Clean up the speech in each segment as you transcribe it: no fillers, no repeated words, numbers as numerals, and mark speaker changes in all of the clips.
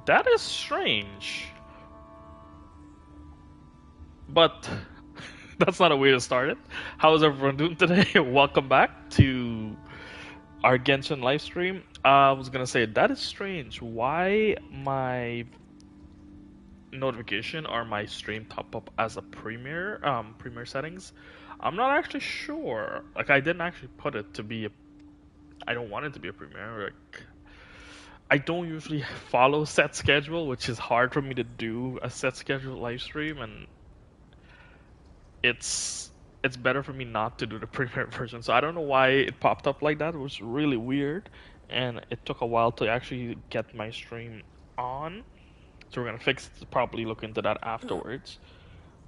Speaker 1: That is strange. But that's not a way to start it. How is everyone doing today? Welcome back to our Genshin live stream. I was gonna say that is strange. Why my notification or my stream pop up as a premiere settings? I'm not actually sure. Like I didn't actually put it to be a. I don't want it to be a premiere. Like I don't usually follow set schedule, which is hard for me to do a set schedule live stream, and it's it's better for me not to do the premiere version. So I don't know why it popped up like that. It was really weird, and it took a while to actually get my stream on. So we're gonna fix it, probably look into that afterwards.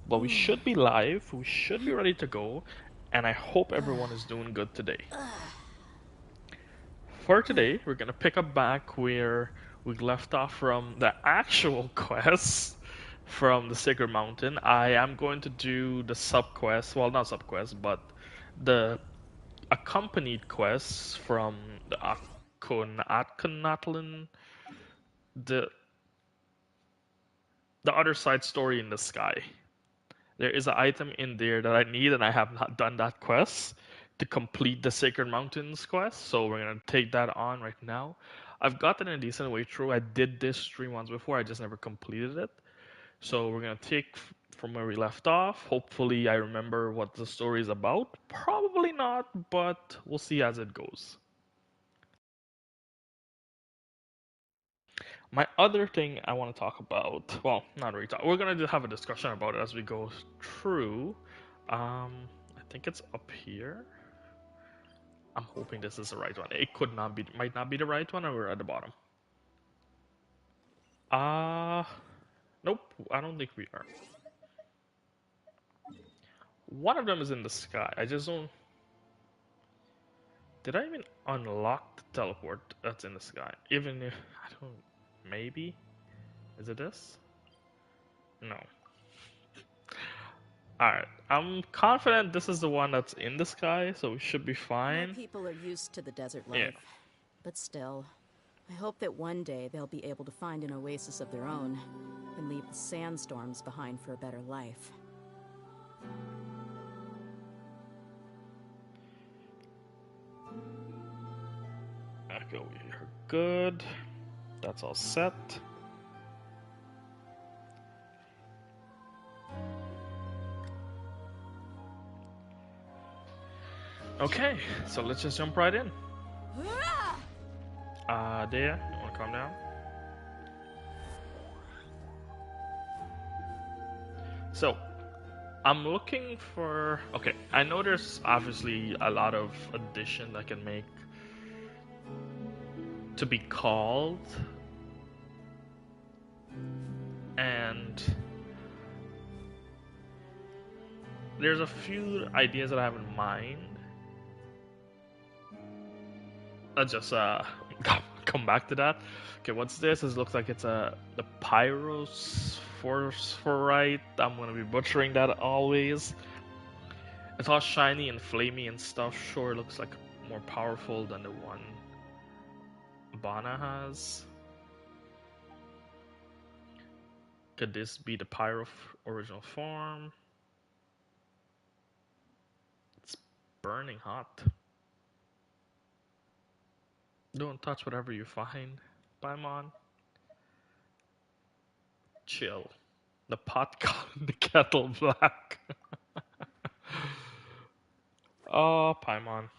Speaker 1: But we should be live. We should be ready to go, and I hope everyone is doing good today. For today, we're gonna pick up back where we left off from the actual quest from the Sacred Mountain. I am going to do the sub quest, well, not sub quest, but the accompanied quests from the Akhenaten, the the other side story in the sky. There is an item in there that I need, and I have not done that quest to complete the Sacred Mountains quest, so we're gonna take that on right now. I've gotten a decent way through. I did this stream once before, I just never completed it. So we're gonna take from where we left off. Hopefully, I remember what the story is about. Probably not, but we'll see as it goes. My other thing I want to talk about, well, not really talk. We're gonna just have a discussion about it as we go through. I think it's up here. I'm hoping this is the right one. It could not be, might not be the right one, or we're at the bottom. Uh, nope. I don't think we are. One of them is in the sky. I just don't. Did I even unlock the teleport that's in the sky? Even if I don't. Maybe. Is it this? No. Alright, I'm confident this is the one that's in the sky, so we should be
Speaker 2: My
Speaker 1: fine.
Speaker 2: people are used to the desert
Speaker 1: Yeah.
Speaker 2: life. But still, I hope that one day they'll be able to find an oasis of their own and leave the sandstorms behind for a better life.
Speaker 1: Okay, we're good. That's all set. Okay, so let's just jump right in. Dea, you wanna calm down? So, I'm looking for. Okay, I know there's obviously a lot of addition I can make to be called, and there's a few ideas that I have in mind. Let's just come back to that. Okay, what's this? It looks like it's the Pyrophosphorite. I'm gonna be butchering that always. It's all shiny and flamey and stuff. Sure, it looks like more powerful than the one Bana has. Could this be the Pyro original form? It's burning hot. Don't touch whatever you find, Paimon. Chill. The pot got the kettle black. Oh, Paimon.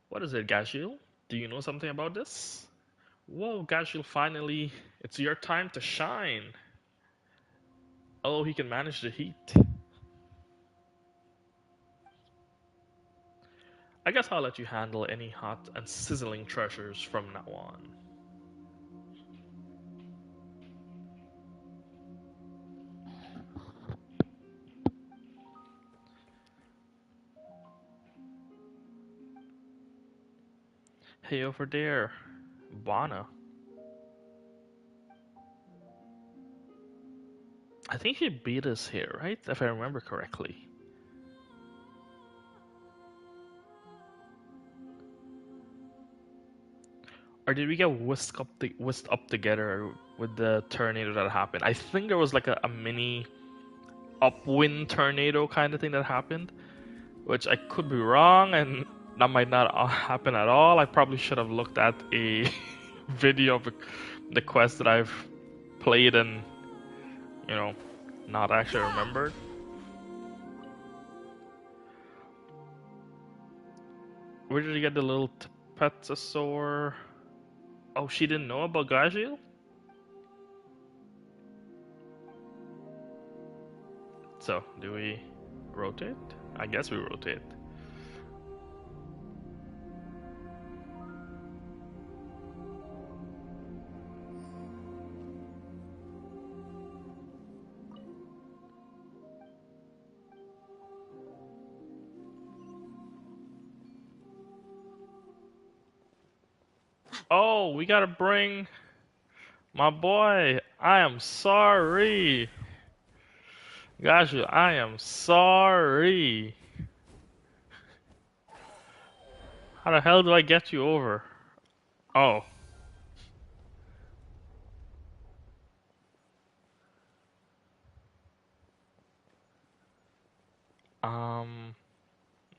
Speaker 1: What is it, Gashil? Do you know something about this? Whoa, Gashil, finally, it's your time to shine. Oh, he can manage the heat. I guess I'll let you handle any hot and sizzling treasures from now on. Hey, over there, Bana. I think he beat us here, right? If I remember correctly. Or did we get whisked up together with the tornado that happened? I think there was like a mini upwind tornado kind of thing that happened, which I could be wrong, and that might not happen at all. I probably should have looked at a video of the quest that I've played and, you know, not actually remembered. Where did you get the little Petasaur? Oh, she didn't know about Gajil? So, do we rotate? I guess we rotate. Oh, we gotta bring my boy. I am sorry. Gotcha, I am sorry. How the hell do I get you over? Oh.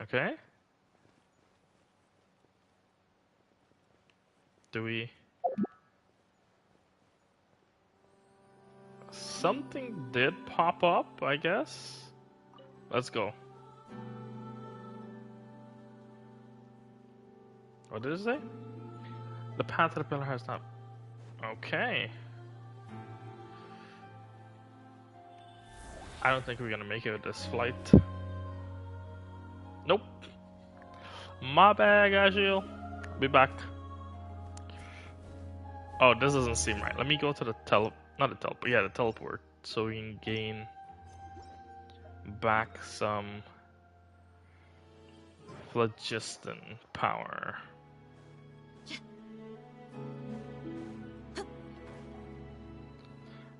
Speaker 1: Okay. Do we... Something did pop up, I guess. Let's go. What did it say? The path to the pillar has not... Okay. I don't think we're gonna make it with this flight. Nope. My bad, Agile. Be back. Oh, this doesn't seem right. Let me go to the not the teleport, yeah, the teleport. So we can gain back some phlogiston power.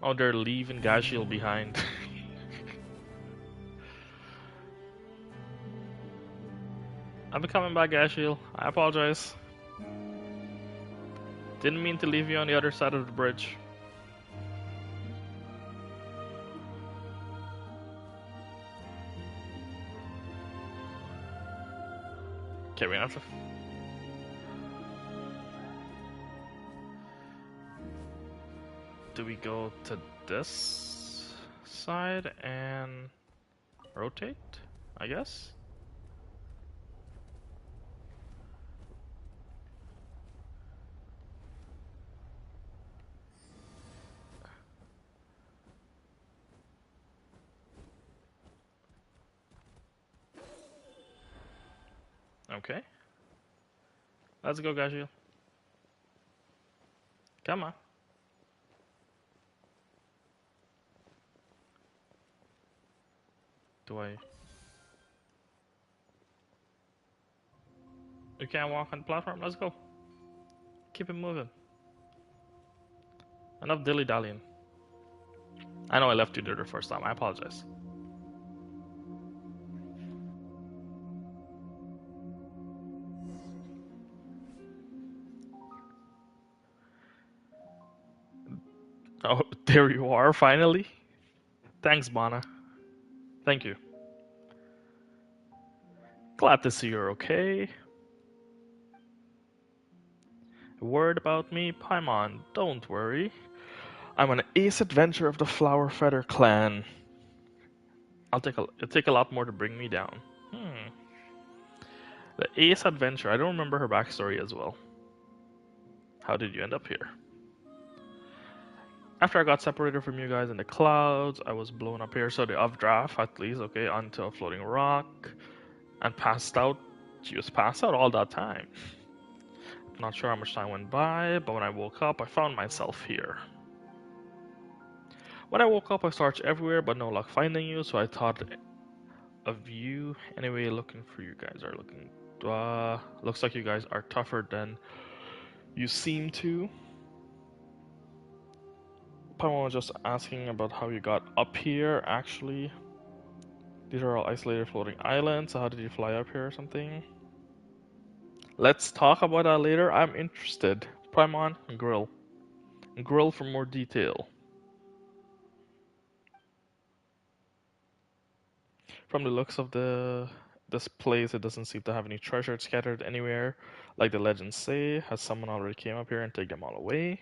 Speaker 1: Oh, they're leaving Gashiel behind. I'll be coming back, Gashiel. I apologize. Didn't mean to leave you on the other side of the bridge. Okay, we have to... Do we go to this side and rotate? I guess? Okay. Let's go, Gashiel. Come on. Do I... You can't walk on the platform? Let's go. Keep it moving. Enough dilly-dallying. I know I left you there the first time. I apologize. Oh, there you are, finally. Thanks, Bana. Thank you. Glad to see you're okay. A word about me, Paimon. Don't worry. I'm an ace adventurer of the Flower Feather clan. It'll take a lot more to bring me down. The ace adventurer. I don't remember her backstory as well. How did you end up here? After I got separated from you guys in the clouds, I was blown up here, so the updraft at least, okay, onto a floating rock, and passed out. She was passed out all that time. I'm not sure how much time went by, but when I woke up, I found myself here. When I woke up, I searched everywhere, but no luck finding you, so I thought of you. Anyway, looking for you guys are looking... looks like you guys are tougher than you seem to. Paimon was just asking about how you got up here, actually. These are all isolated floating islands, so how did you fly up here or something? Let's talk about that later. I'm interested. Paimon, grill. Grill for more detail. From the looks of this place, it doesn't seem to have any treasure scattered anywhere. Like the legends say, has someone already came up here and take them all away?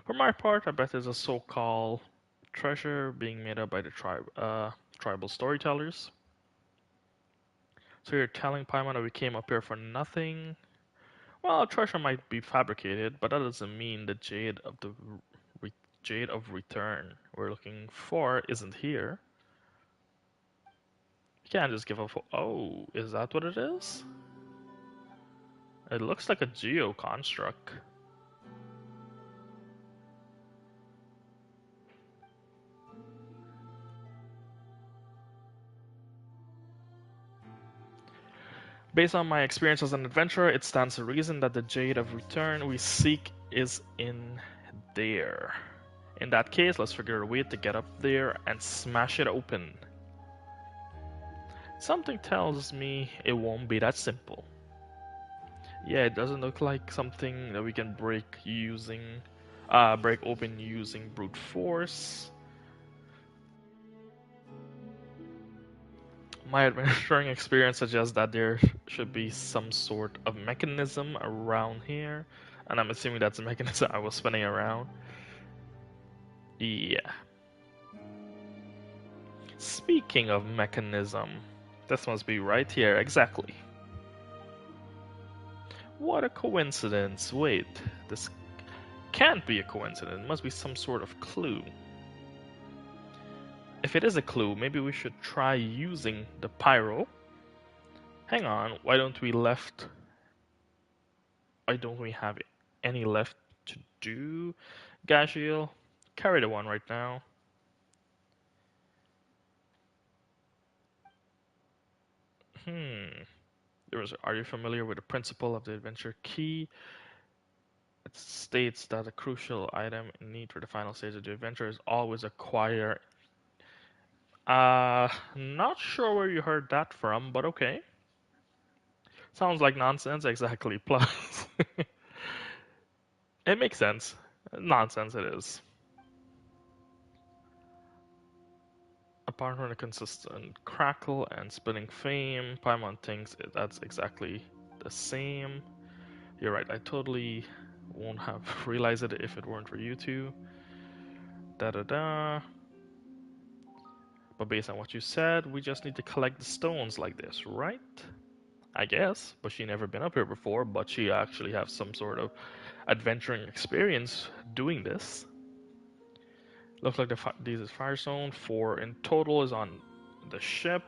Speaker 1: For my part, I bet there's a so-called treasure being made up by the tribal storytellers. So you're telling Paimon that we came up here for nothing? Well, treasure might be fabricated, but that doesn't mean the jade of return we're looking for isn't here. You can't just give up. Oh, is that what it is? It looks like a geo construct. Based on my experience as an adventurer, it stands to reason that the Jade of Return we seek is in there. In that case, let's figure a way to get up there and smash it open. Something tells me it won't be that simple. Yeah, it doesn't look like something that we can break open using brute force. My adventuring experience suggests that there should be some sort of mechanism around here, and I'm assuming that's the mechanism I was spinning around. Yeah. Speaking of mechanism, this must be right here, exactly. What a coincidence. Wait, this can't be a coincidence. It must be some sort of clue. If it is a clue, maybe we should try using the pyro. Hang on, why don't we have any left to do? Gashiel, carry the one right now. Are you familiar with the principle of the adventure key? It states that a crucial item in need for the final stage of the adventure is always acquire. Not sure where you heard that from, but okay. Sounds like nonsense, exactly. Plus, it makes sense. Nonsense it is. Apart from the consistent crackle and spinning flame, Paimon thinks that's exactly the same. You're right, I totally won't have realized it if it weren't for you two. Da da da. But based on what you said, we just need to collect the stones like this, right? I guess, but she never been up here before, but she actually has some sort of adventuring experience doing this. Looks like this is fire zone. 4 in total is on the ship.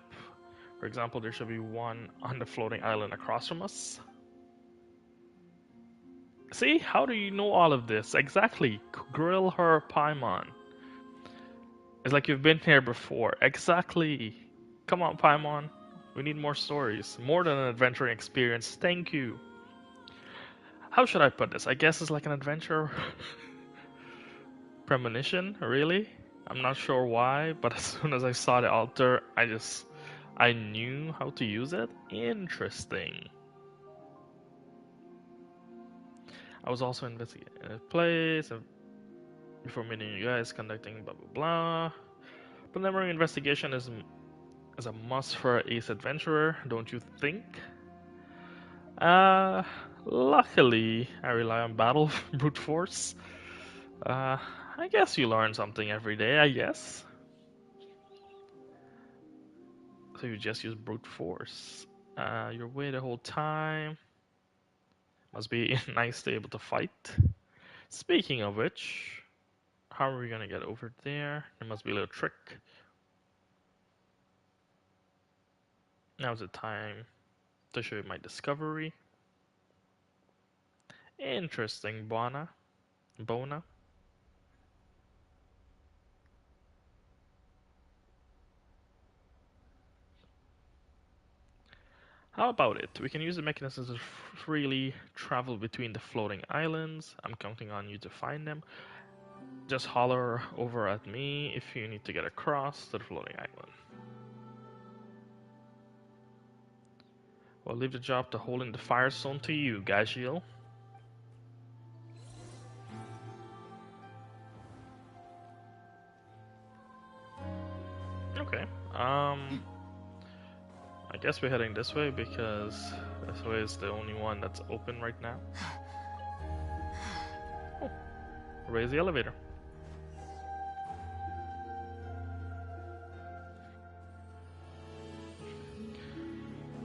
Speaker 1: For example, there should be one on the floating island across from us. See, how do you know all of this? Exactly. Grill her, Paimon. It's like you've been here before. Exactly. Come on, Paimon. We need more stories. More than an adventuring experience. Thank you. How should I put this? I guess it's like an adventure premonition, really? I'm not sure why, but as soon as I saw the altar, I knew how to use it. Interesting. I was also investigating a place before meeting you guys, conducting blah blah blah. Preliminary investigation is a must for an ace adventurer, don't you think? Luckily, I rely on battle brute force. I guess you learn something every day, I guess. So you just use brute force. You're away the whole time. Must be nice to be able to fight. Speaking of which, how are we gonna get over there? There must be a little trick. Now's the time to show you my discovery. Interesting, Bona. How about it? We can use the mechanisms to freely travel between the floating islands. I'm counting on you to find them. Just holler over at me if you need to get across to the floating island. We'll leave the job to holding the fire zone to you, Gajiel. Okay. I guess we're heading this way because this way is the only one that's open right now. Oh, raise the elevator.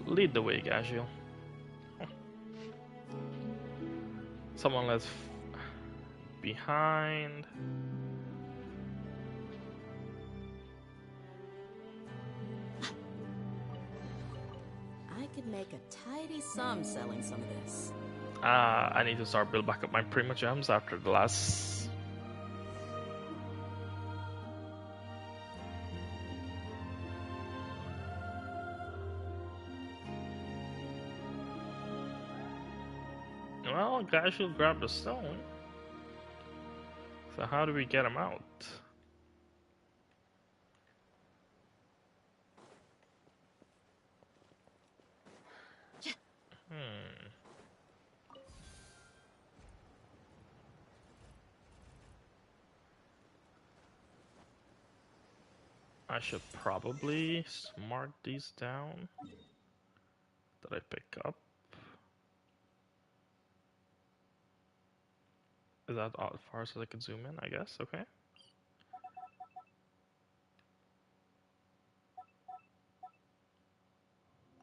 Speaker 1: Lead the way, Gagiel. Oh. Someone left behind.
Speaker 2: I could make a tidy sum selling some of this.
Speaker 1: I need to start build back up my Prima Gems after the last. Well, Gagiel grabbed the stone. So how do we get him out? I should probably mark these down that I pick up. Is that as far as I can zoom in, I guess? Okay.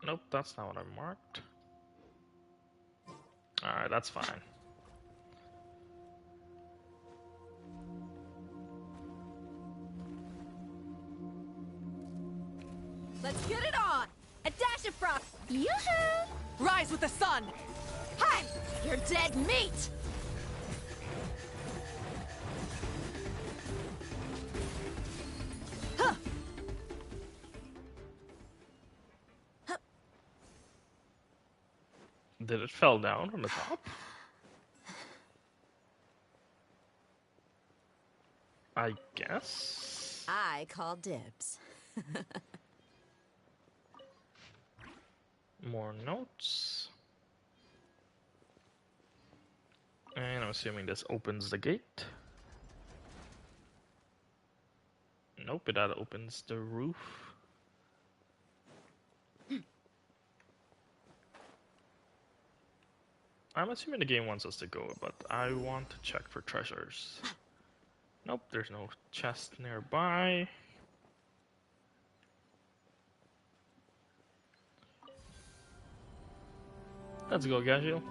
Speaker 1: Nope, that's not what I marked. Alright, that's fine.
Speaker 2: Let's get it on! A dash of frost! Yoo-hoo!
Speaker 3: Rise with the sun!
Speaker 2: Hi! You're dead meat! Huh.
Speaker 1: Did it fell down from the top? I guess.
Speaker 2: I call dibs.
Speaker 1: More notes. And I'm assuming this opens the gate. Nope, that opens the roof. I'm assuming the game wants us to go, but I want to check for treasures. Nope, there's no chest nearby. Let's go, Gagiel.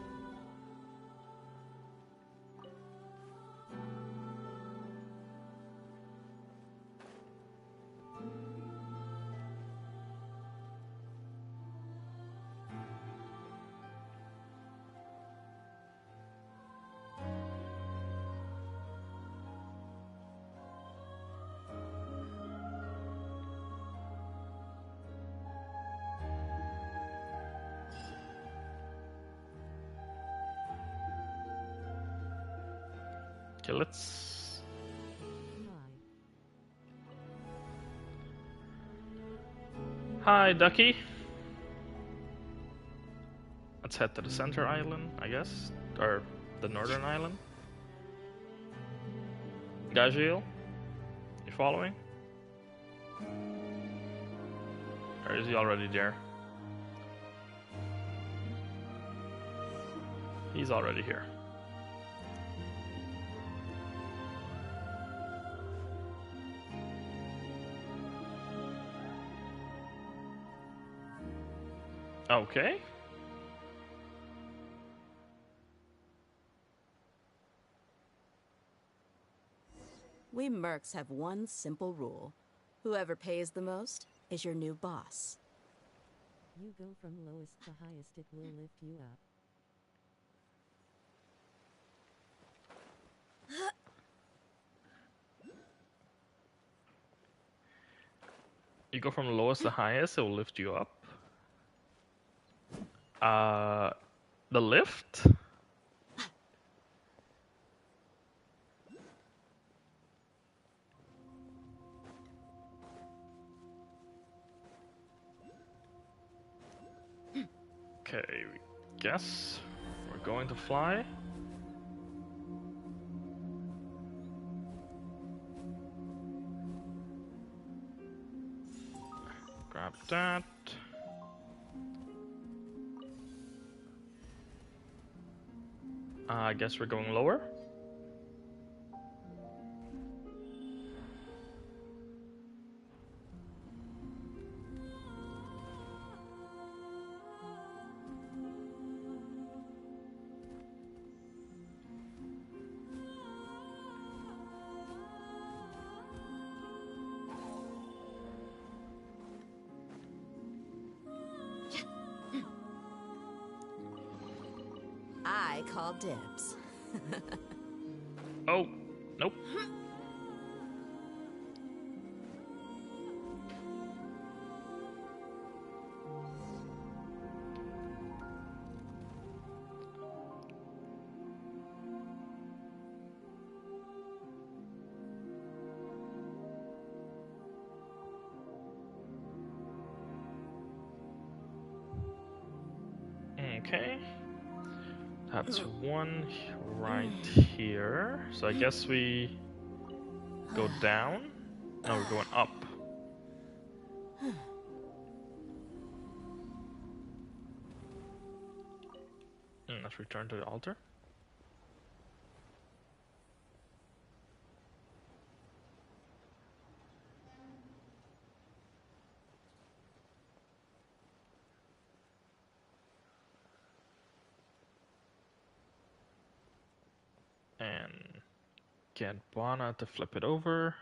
Speaker 1: Okay, let's... Hi, Ducky. Let's head to the center island, I guess. Or the northern island. Gagiel, you following? Or is he already there? He's already here. Okay.
Speaker 2: We mercs have one simple rule. Whoever pays the most is your new boss.
Speaker 4: You go from lowest to highest, it will lift you up.
Speaker 1: You go from lowest to highest, it will lift you up. The lift? Okay, guess we're going to fly. grab that. I guess we're going lower.
Speaker 2: I call dibs.
Speaker 1: Oh, nope. Okay. That's one right here. So I guess we go down. No, we're going up. Let's return to the altar. And get Bana to flip it over.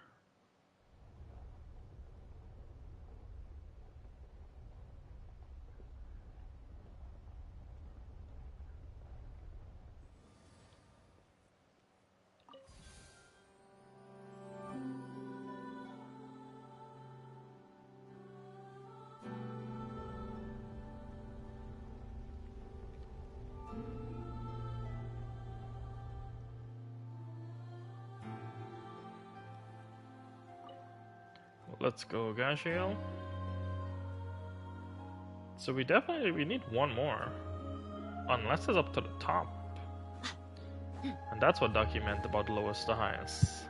Speaker 1: Let's go, Gashiel. So we need one more. Unless it's up to the top. And that's what Ducky meant about lowest to highest.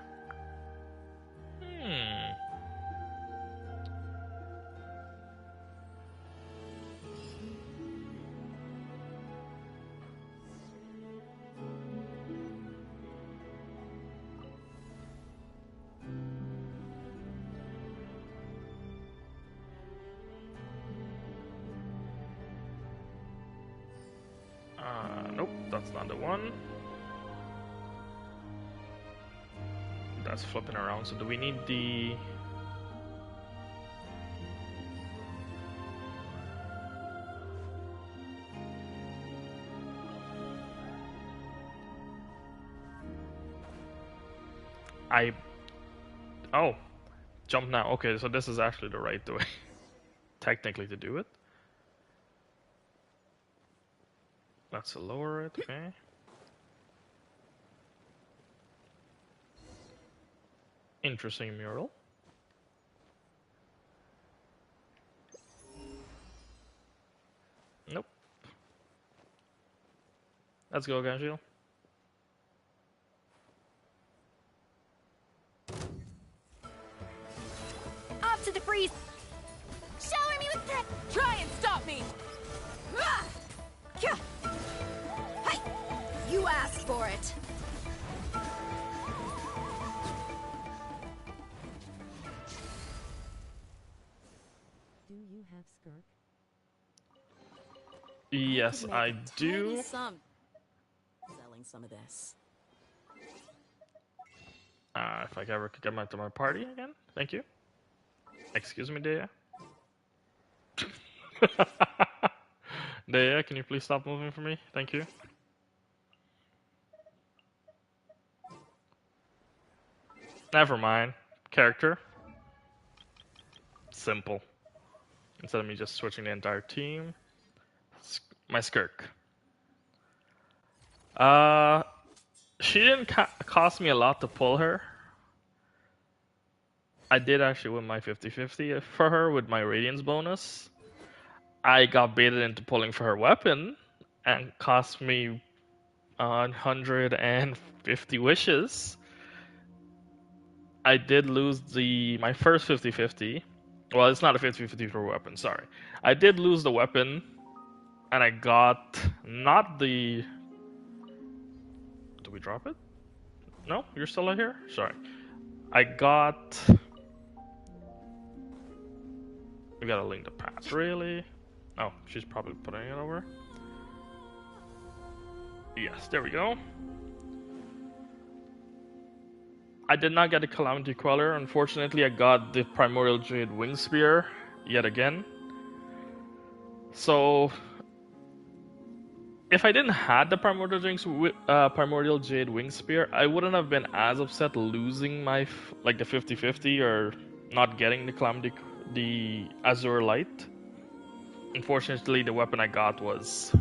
Speaker 1: Nope, that's not the one. That's flipping around. So do we need the... Oh, jump now. Okay, so this is actually the right way, technically, to do it. Let's lower it, okay. Interesting mural. Nope. Let's go, Ganjil.
Speaker 3: Up to the freeze! Shower me with that! Try and stop me! Hey! You asked for it!
Speaker 4: Do you have Skirk?
Speaker 1: Yes,
Speaker 2: Could make
Speaker 1: I
Speaker 2: a
Speaker 1: do.
Speaker 2: tiny sum selling some of this.
Speaker 1: If I ever could get back to my party again, thank you. Excuse me, Dea. Dea, can you please stop moving for me? Thank you. Never mind. Character. Simple. Instead of me just switching the entire team. My Skirk. She didn't cost me a lot to pull her. I did actually win my 50-50 for her with my Radiance bonus. I got baited into pulling for her weapon and cost me 150 wishes. I did lose my first 50-50, Well, it's not a 50-50 for weapon, sorry. I did lose the weapon, and I got not the... Did we drop it? No? You're still out here? Sorry. I got... We gotta link the path, really? Oh, she's probably putting it over. Yes, there we go. I did not get the Calamity Queller. Unfortunately, I got the Primordial Jade Wing Spear yet again. So, if I didn't have the Primordial Jade Wing Spear, I wouldn't have been as upset losing my the 50-50 or not getting the Azure Light. Unfortunately, the weapon I got was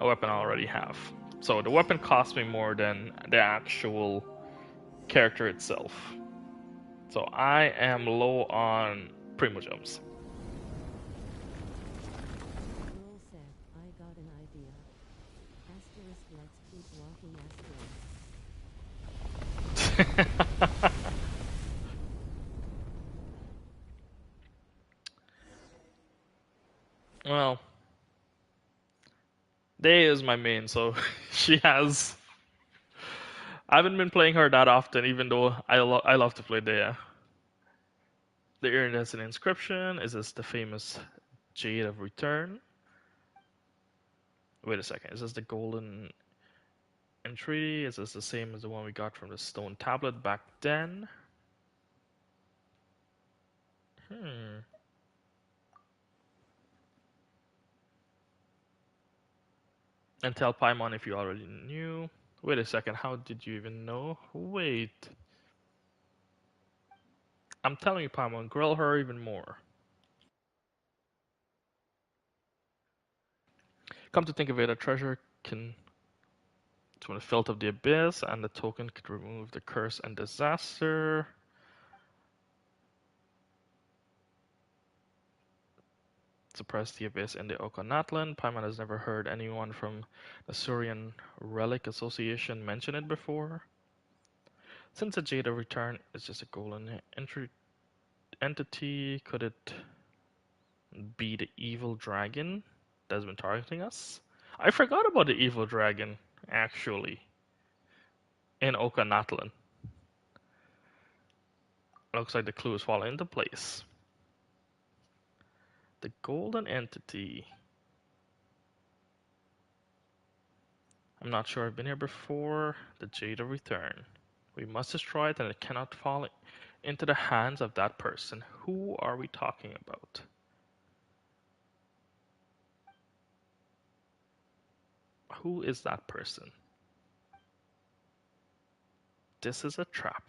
Speaker 1: a weapon I already have. So the weapon cost me more than the actual character itself. So I am low on Primogems.
Speaker 4: Roll said, I got an idea. Asterisk, let's keep walking asterisk.
Speaker 1: Well, Day is my main, so she has... I haven't been playing her that often, even though I love to play Dea. The Iridescent Inscription. Is this the famous Jade of Return? Wait a second. Is this the Golden Entreaty? Is this the same as the one we got from the Stone Tablet back then? And tell Paimon if you already knew. Wait a second. How did you even know? Wait. I'm telling you, Paimon, grill her even more. Come to think of it, a treasure can to the filth of the abyss, and the token could remove the curse and disaster. Suppress the abyss in the Okonatlan. Paimon has never heard anyone from the Surian Relic Association mention it before. Since the Jade of Return is just a golden entity, could it be the evil dragon that's been targeting us? I forgot about the evil dragon, actually, in Okonatlan. Looks like the clue is falling into place. The golden entity. I'm not sure I've been here before. The Jade of Return. We must destroy it, and it cannot fall into the hands of that person. Who are we talking about? Who is that person? This is a trap.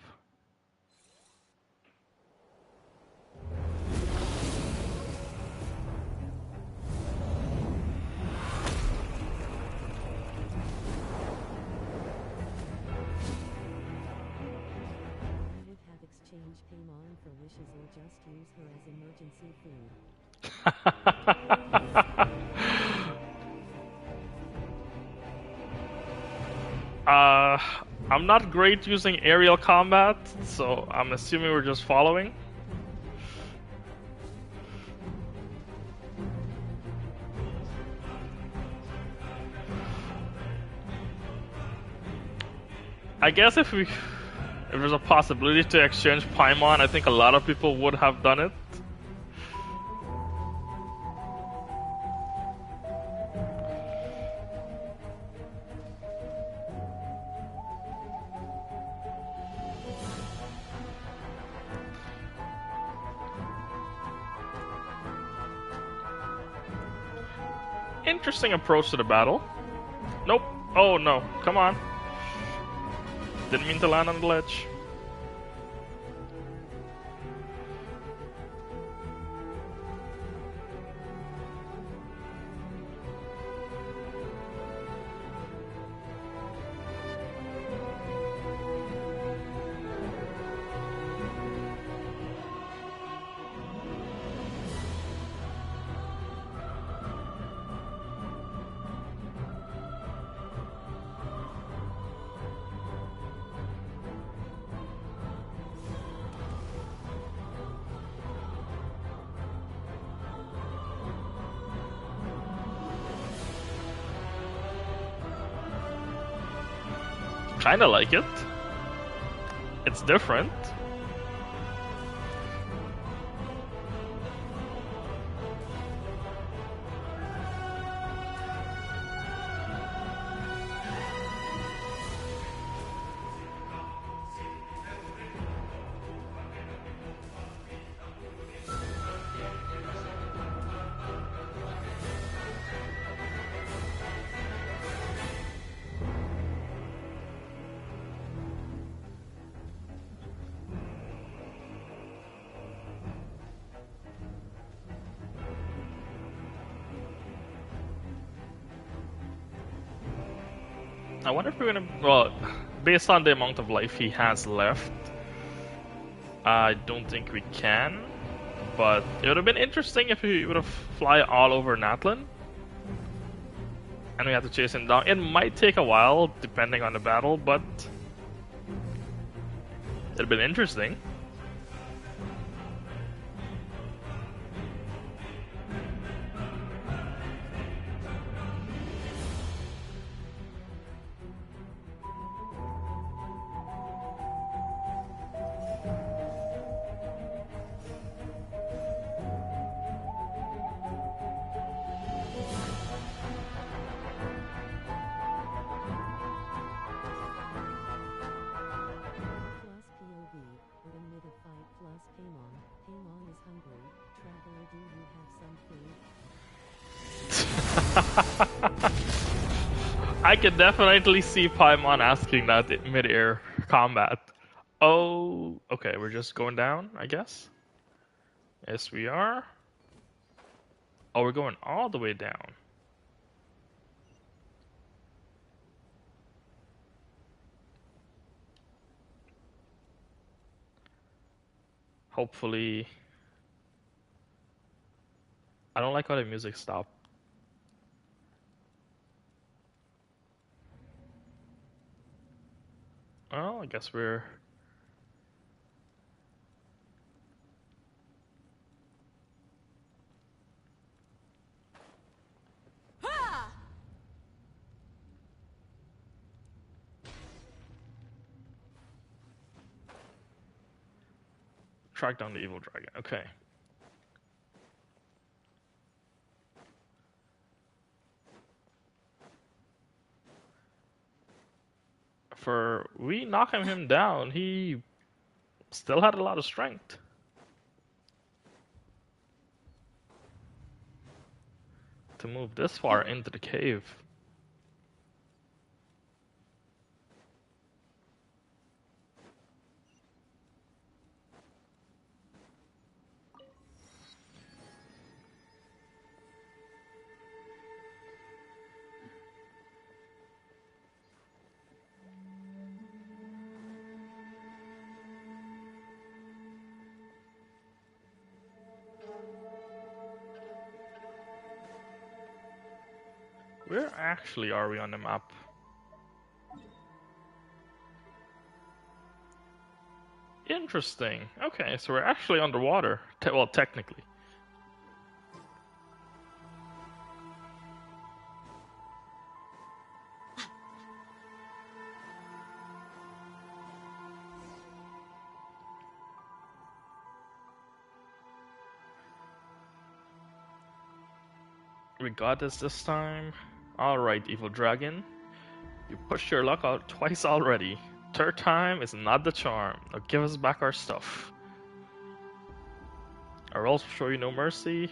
Speaker 4: Exchange Paimon for wishes or just use her as emergency food.
Speaker 1: I'm not great using aerial combat, so I'm assuming we're just following. I guess if there's a possibility to exchange Paimon, I think a lot of people would have done it. Interesting approach to the battle. Nope. Oh no. Come on. Didn't mean to land on the ledge. Kinda like it. It's different. I wonder if we're gonna. Well, based on the amount of life he has left, I don't think we can. But it would have been interesting if he would have fly all over Natlan, and we have to chase him down. It might take a while, depending on the battle, but it'd have been interesting.
Speaker 4: Plus POV, would a mid fight plus Paimon. Paimon is hungry. Traveler, do you have some food?
Speaker 1: I could definitely see Paimon asking that in mid-air combat. Oh, okay, we're just going down, I guess. Yes, we are. Oh, we're going all the way down. Hopefully. I don't like how the music stopped. Well, I guess we're. Track down the evil dragon. Okay. For we knocking him down, he still had a lot of strength. To move this far into the cave. Where actually are we on the map? Interesting. Okay, so we're actually underwater. Well, technically. We got this time. Alright, evil dragon. You pushed your luck out twice already. Third time is not the charm. Now give us back our stuff. Or else we'll show you no mercy.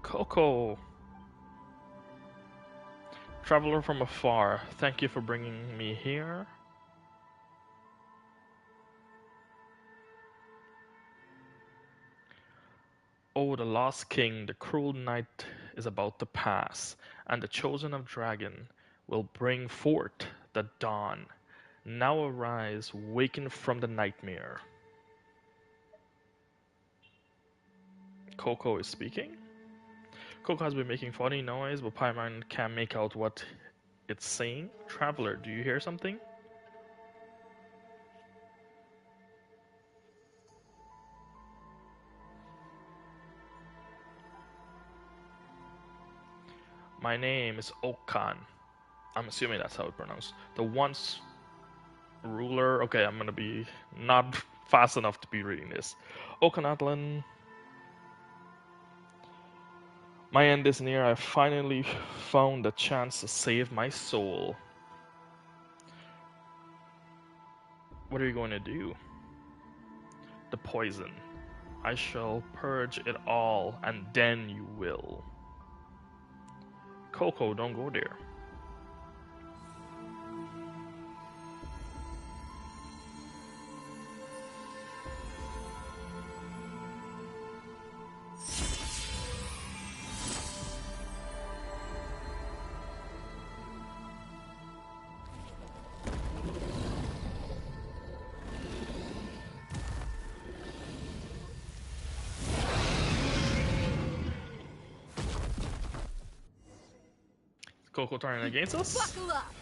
Speaker 1: Coco. Traveler from afar, thank you for bringing me here. Oh, the lost king, the cruel night is about to pass, and the chosen of dragon will bring forth the dawn. Now arise, waken from the nightmare. Coco is speaking. Coco has been making funny noise, but Paimon can't make out what it's saying. Traveler, do you hear something? My name is Okan. I'm assuming that's how it's pronounced. The once ruler. Okay, I'm gonna be not fast enough to be reading this. Okanatlan. My end is near. I finally found the chance to save my soul. What are you going to do? The poison. I shall purge it all, and then you will. Coco, don't go there. Coco turning against us?
Speaker 3: Buckle up.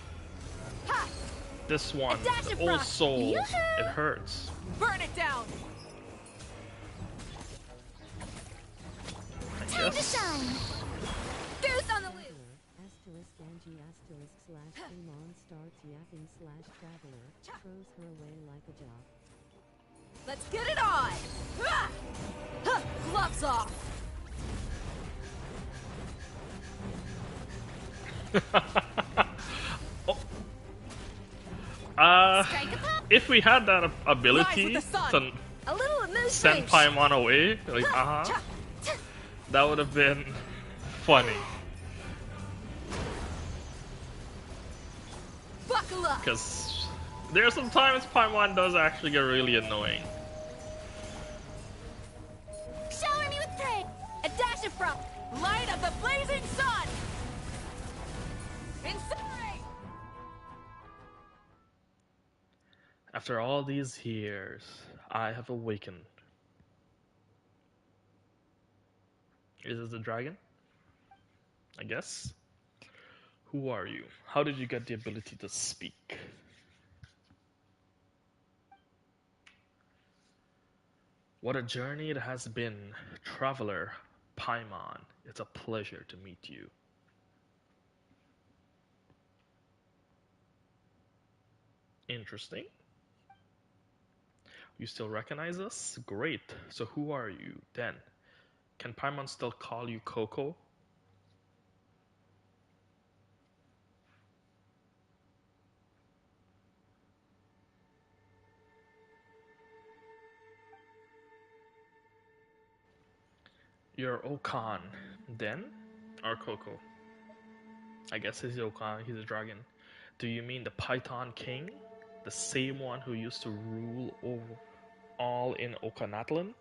Speaker 3: Ha!
Speaker 1: This one,
Speaker 3: A dash
Speaker 1: the
Speaker 3: of
Speaker 1: old
Speaker 3: frost.
Speaker 1: soul,
Speaker 3: Yoo-hoo!
Speaker 1: it hurts.
Speaker 3: Burn it down.
Speaker 1: I
Speaker 3: Time to
Speaker 1: guess.
Speaker 3: shine. Goose on the loose.
Speaker 4: Asterisk Angie asterisk slash Demon starts yapping slash traveler, throws her away like a jock.
Speaker 3: Let's get it on. Ha! Huh, gloves off.
Speaker 1: Oh.
Speaker 3: Strike a pop.
Speaker 1: If we had that
Speaker 3: Rise
Speaker 1: ability
Speaker 3: with the sun.
Speaker 1: to
Speaker 3: A little emotion.
Speaker 1: send Paimon away, like,
Speaker 3: Cha, cha.
Speaker 1: that would have been funny.
Speaker 3: Buckle up.
Speaker 1: Because there are some times Paimon does actually get really annoying.
Speaker 3: Shower me with praise. A dash of frost. Light of the blazing sun. Incinerate.
Speaker 1: After all these years, I have awakened. Is this the dragon? I guess. Who are you? How did you get the ability to speak? What a journey it has been, traveler Paimon. It's a pleasure to meet you. Interesting. You still recognize us? Great. So who are you then? Can Paimon still call you Coco? You're Okan, then? Or Coco? I guess he's Okan, he's a dragon. Do you mean the Python King? The same one who used to rule over all in Okanatlan?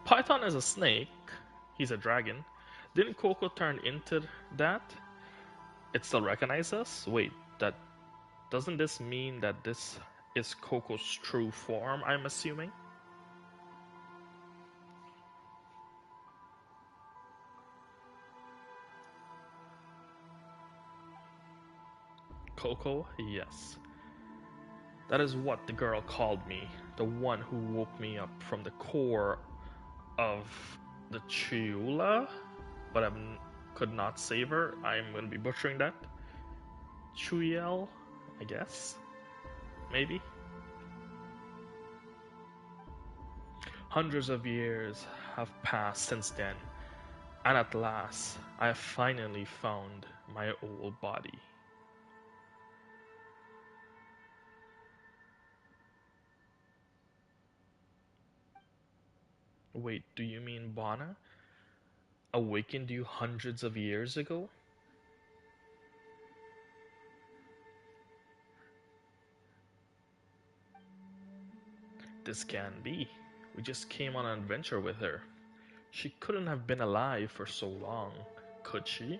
Speaker 1: Python is a snake. He's a dragon. Didn't Coco turn into that? It still recognizes us? Wait, that doesn't this mean that this is Coco's true form, I'm assuming? Coco? Yes. That is what the girl called me. The one who woke me up from the core of the Chiula, but I could not save her. I'm going to be butchering that. Chuyel, I guess? Maybe? Hundreds of years have passed since then, and at last I have finally found my old body. Wait, do you mean Bana awakened you hundreds of years ago? This can't be. We just came on an adventure with her. She couldn't have been alive for so long, could she?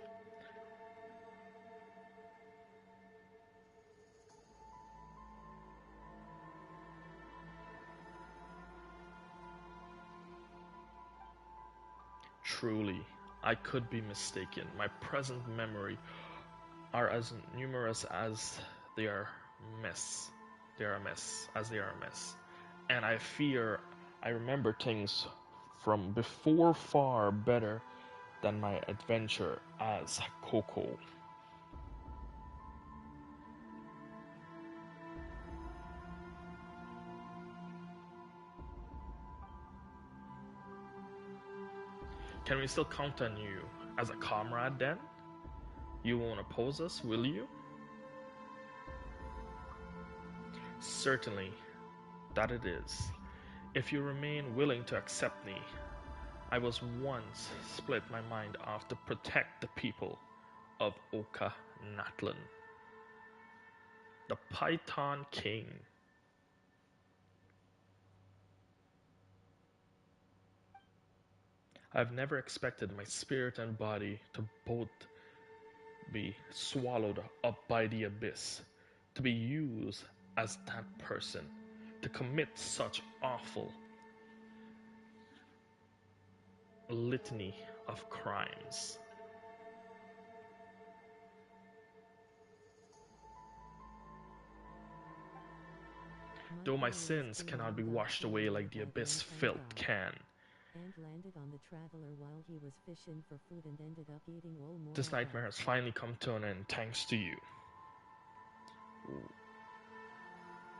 Speaker 1: Truly, I could be mistaken. My present memory are as numerous as they are mess. They are a mess, as they are a mess. And I fear I remember things from before far better than my adventure as Coco. Can we still count on you as a comrade then? You won't oppose us, will you? Certainly, that it is. If you remain willing to accept me, I was once split my mind off to protect the people of Oka Natlan, the Python King. I've never expected my spirit and body to both be swallowed up by the abyss, to be used as that person, to commit such awful litany of crimes. Though my sins cannot be washed away like the abyss filth can,
Speaker 4: and landed on the traveler while he was fishing for food and ended up eating all more.
Speaker 1: this nightmare has finally come to an end thanks to you.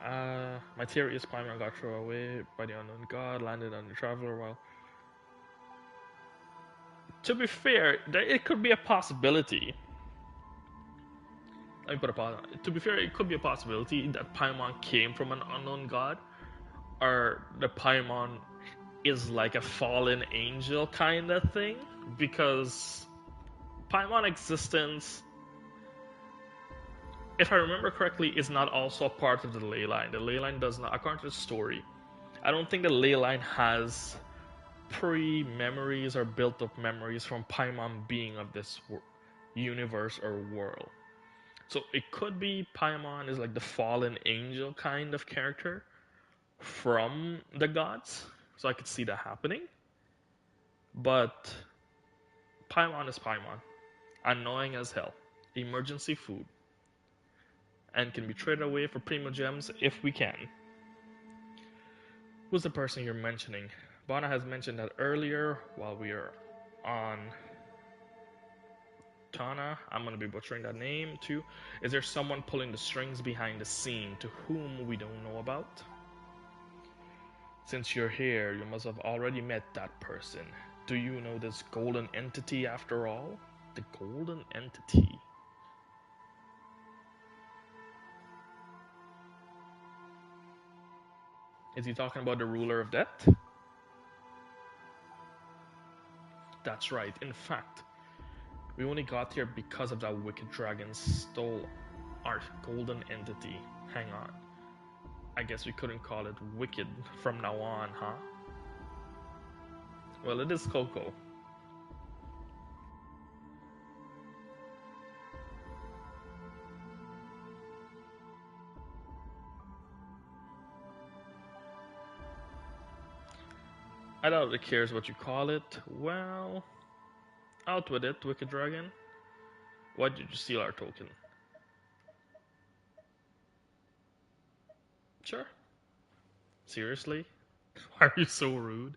Speaker 1: My theory is Paimon got thrown away by the unknown god, landed on the traveler while... To be fair, it could be a possibility. Let me put a pause. To be fair, it could be a possibility that Paimon came from an unknown god, or the Paimon is like a fallen angel kind of thing, because Paimon existence, if I remember correctly, is not also a part of the ley line. The ley line does not, according to the story, I don't think the ley line has pre-memories or built-up memories from Paimon being of this universe or world. So it could be Paimon is like the fallen angel kind of character from the gods. So I could see that happening. But Paimon is Paimon. Annoying as hell. Emergency food. And can be traded away for Primo Gems if we can. Who's the person you're mentioning? Bana has mentioned that earlier while we are on Tana. I'm going to be butchering that name too. Is there someone pulling the strings behind the scene to whom we don't know about? Since you're here, you must have already met that person. Do you know this golden entity after all? The golden entity. Is he talking about the ruler of death? That's right. In fact, we only got here because of that wicked dragon stole our golden entity. Hang on. I guess we couldn't call it wicked from now on, huh? Well, it is Coco. I doubt it cares what you call it. Well, out with it, Wicked Dragon. Why did you steal our token? Sure. Seriously? Why are you so rude?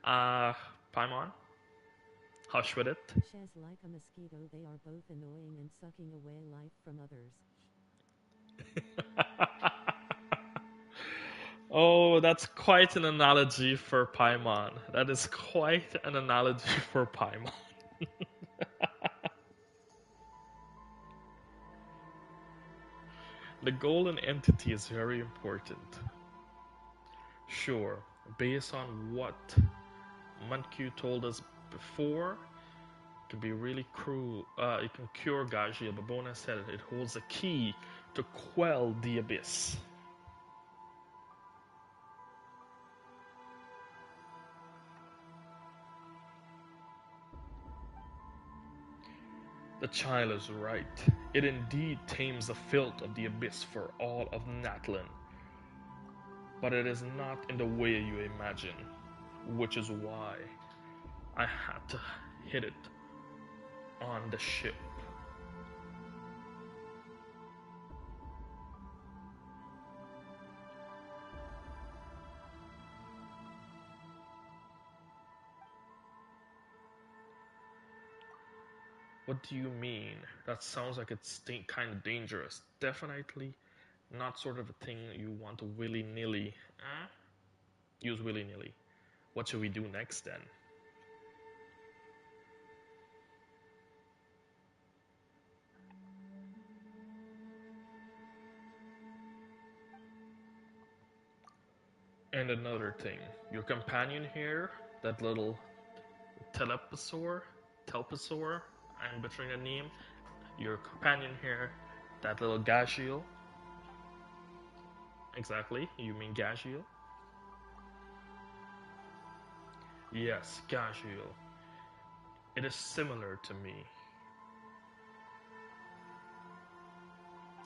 Speaker 1: Paimon? Hush with it.
Speaker 4: Shes like a mosquito, they are both annoying and sucking away life from others.
Speaker 1: Oh, that's quite an analogy for Paimon. That is quite an analogy for Paimon. The golden entity is very important. Sure, based on what Manku told us before, it can be really cruel. It can cure Gajia, but Bona said it holds a key to quell the abyss. The child is right. It indeed tames the filth of the abyss for all of Natlan. But it is not in the way you imagine, which is why I had to hit it on the ship. What do you mean? That sounds like it's kind of dangerous. Definitely not sort of a thing you want to willy-nilly use willy-nilly. What should we do next then? And another thing, your companion here, that little teleposaur, I'm butchering the name. Your companion here, that little Gagiel. Exactly, you mean Gagiel? Yes, Gagiel. It is similar to me.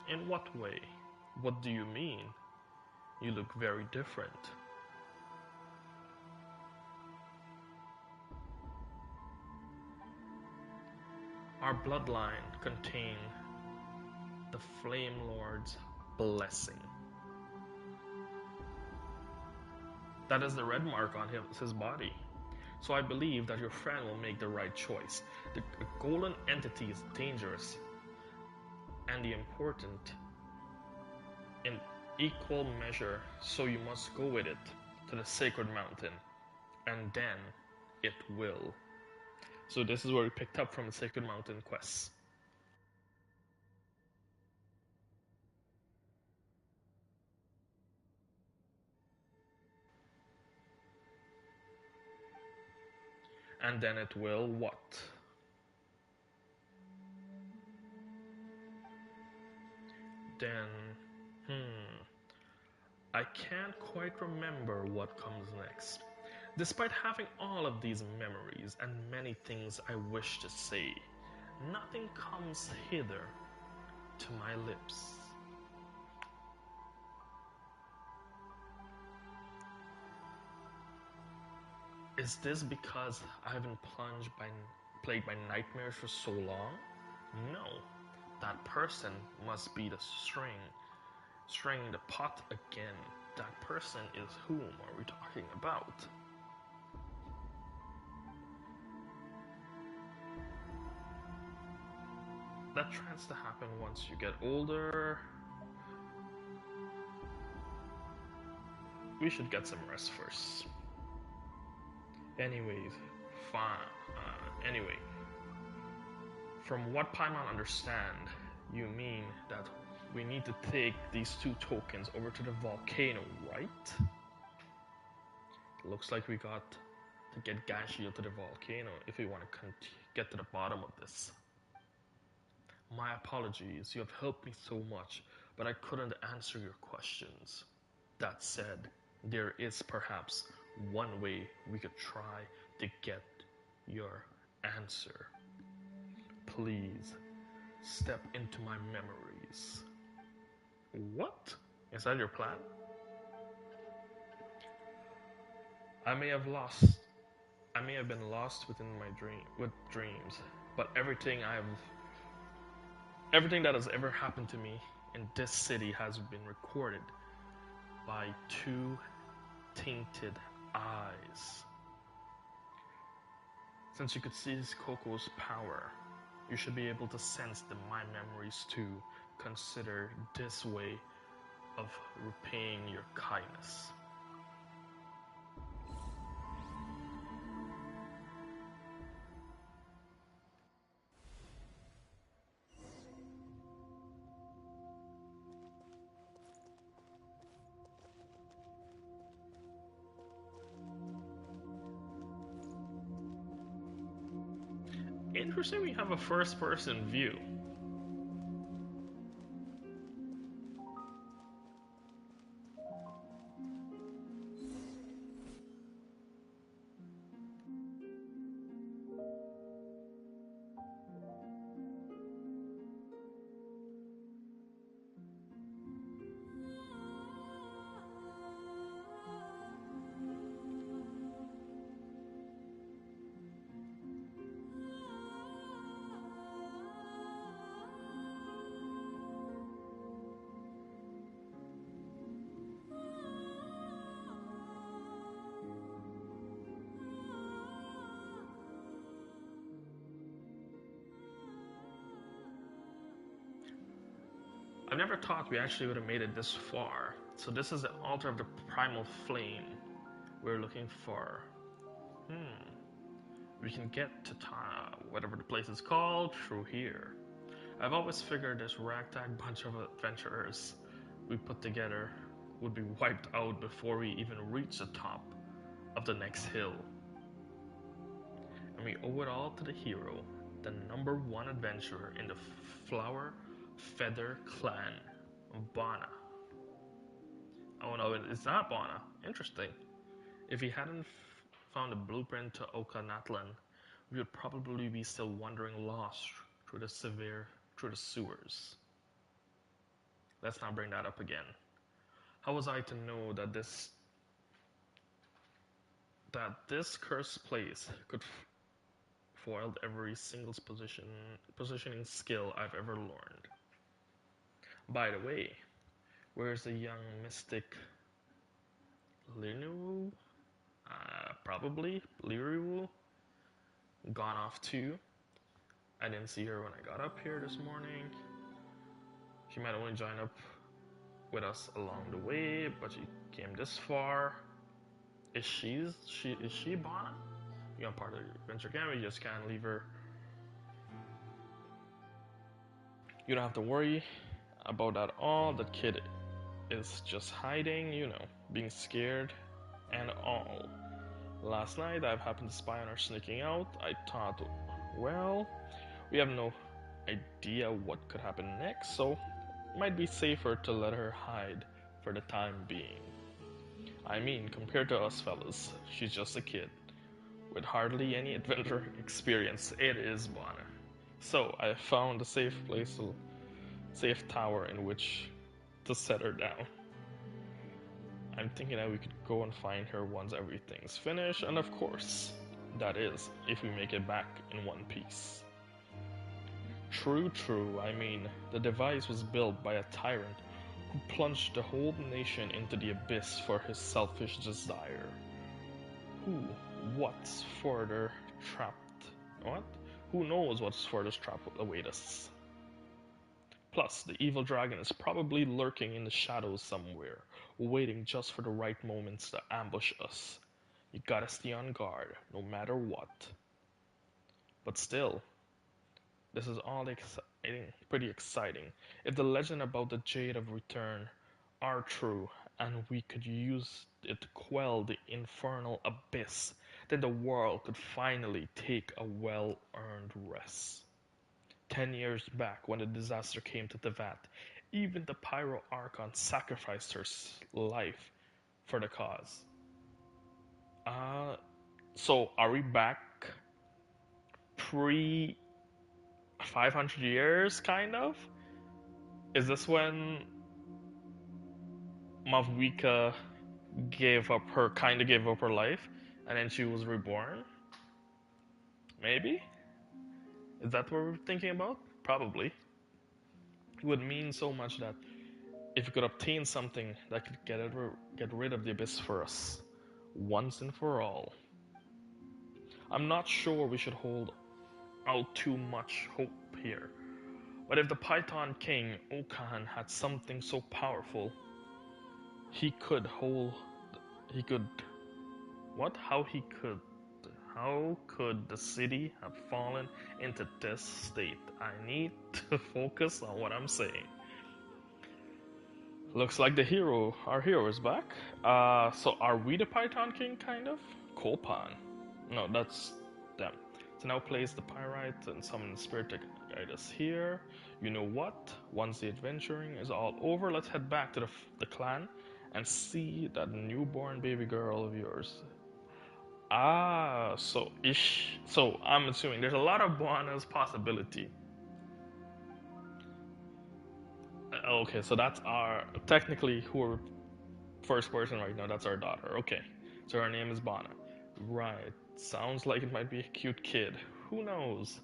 Speaker 1: In what way? What do you mean? You look very different. Our bloodline contain the Flame Lord's blessing. That is the red mark on his body. So I believe that your friend will make the right choice. The golden entity is dangerous and the important in equal measure, so you must go with it to the sacred mountain, and then it will. So this is where we picked up from the sacred mountain quests. And then it will what? Then, I can't quite remember what comes next. Despite having all of these memories and many things I wish to say, nothing comes hither to my lips. Is this because I've been plagued by nightmares for so long? No, that person must be the stringing the pot again. That person is whom are we talking about? That tends to happen once you get older. We should get some rest first. Anyways, fine. Anyway, from what Paimon understand, you mean that we need to take these 2 tokens over to the volcano, right? Looks like we got to get Gagiel to the volcano if we want to get to the bottom of this. My apologies, you have helped me so much, but I couldn't answer your questions. That said, there is perhaps one way we could try to get your answer. Please, step into my memories. What? Is that your plan? I may have been lost within my dreams, but everything that has ever happened to me in this city has been recorded by 2 tainted eyes. Since you could seize Coco's power, you should be able to sense my memories too. Consider this way of repaying your kindness. Interesting, we have a first-person view. I never thought we actually would have made it this far. So this is the altar of the primal flame we're looking for. We can get to whatever the place is called through here. I've always figured this ragtag bunch of adventurers we put together would be wiped out before we even reach the top of the next hill. And we owe it all to the hero, the #1 adventurer in the Flower Feather Clan, Bana. Oh no, it's not Bana. Interesting. If he hadn't found a blueprint to Okanatlan, we would probably be still wandering lost through the sewers. Let's not bring that up again. How was I to know that this cursed place could foil every single positioning skill I've ever learned? By the way, where's the young mystic Linu? Probably Liru gone off too. I didn't see her when I got up here this morning. She might only join up with us along the way, but she came this far. Is she Bana? You know, part of the adventure game. We just can't leave her. You don't have to worry about that all. That kid is just hiding, you know, being scared and all. Last night I've happened to spy on her sneaking out. I thought, well, we have no idea what could happen next, so it might be safer to let her hide for the time being. I mean, compared to us fellas, she's just a kid with hardly any adventure experience. It is Bana. So I found a safe tower in which to set her down. I'm thinking that we could go and find her once everything's finished, and of course, that is, if we make it back in one piece. True, I mean, the device was built by a tyrant who plunged the whole nation into the abyss for his selfish desire. What's further trapped? What? Who knows what's further trapped await us? Plus, the evil dragon is probably lurking in the shadows somewhere, waiting just for the right moments to ambush us. You gotta stay on guard, no matter what. But still, this is all pretty exciting. If the legend about the Jade of Return are true, and we could use it to quell the infernal abyss, then the world could finally take a well-earned rest. 10 years back, when the disaster came to Tevat, even the Pyro Archon sacrificed her life for the cause. So are we back pre 500 years, kind of? Is this when Mavwika gave up her life, and then she was reborn? Maybe? Is that what we're thinking about? Probably. It would mean so much that if we could obtain something that could get rid of the abyss for us, once and for all. I'm not sure we should hold out too much hope here, but if the Python King, Okan, had something so powerful, how could the city have fallen into this state? I need to focus on what I'm saying. Looks like our hero is back. So are we the Python King, kind of? Kolpan. No, that's them. So now place the pyrite and summon the spirit to guide us here. You know what? Once the adventuring is all over, let's head back to the clan and see that newborn baby girl of yours. So I'm assuming there's a lot of Buana's possibility. Okay, so that's technically who we're first person right now, that's our daughter. Okay, so her name is Bana. Right, sounds like it might be a cute kid. Who knows?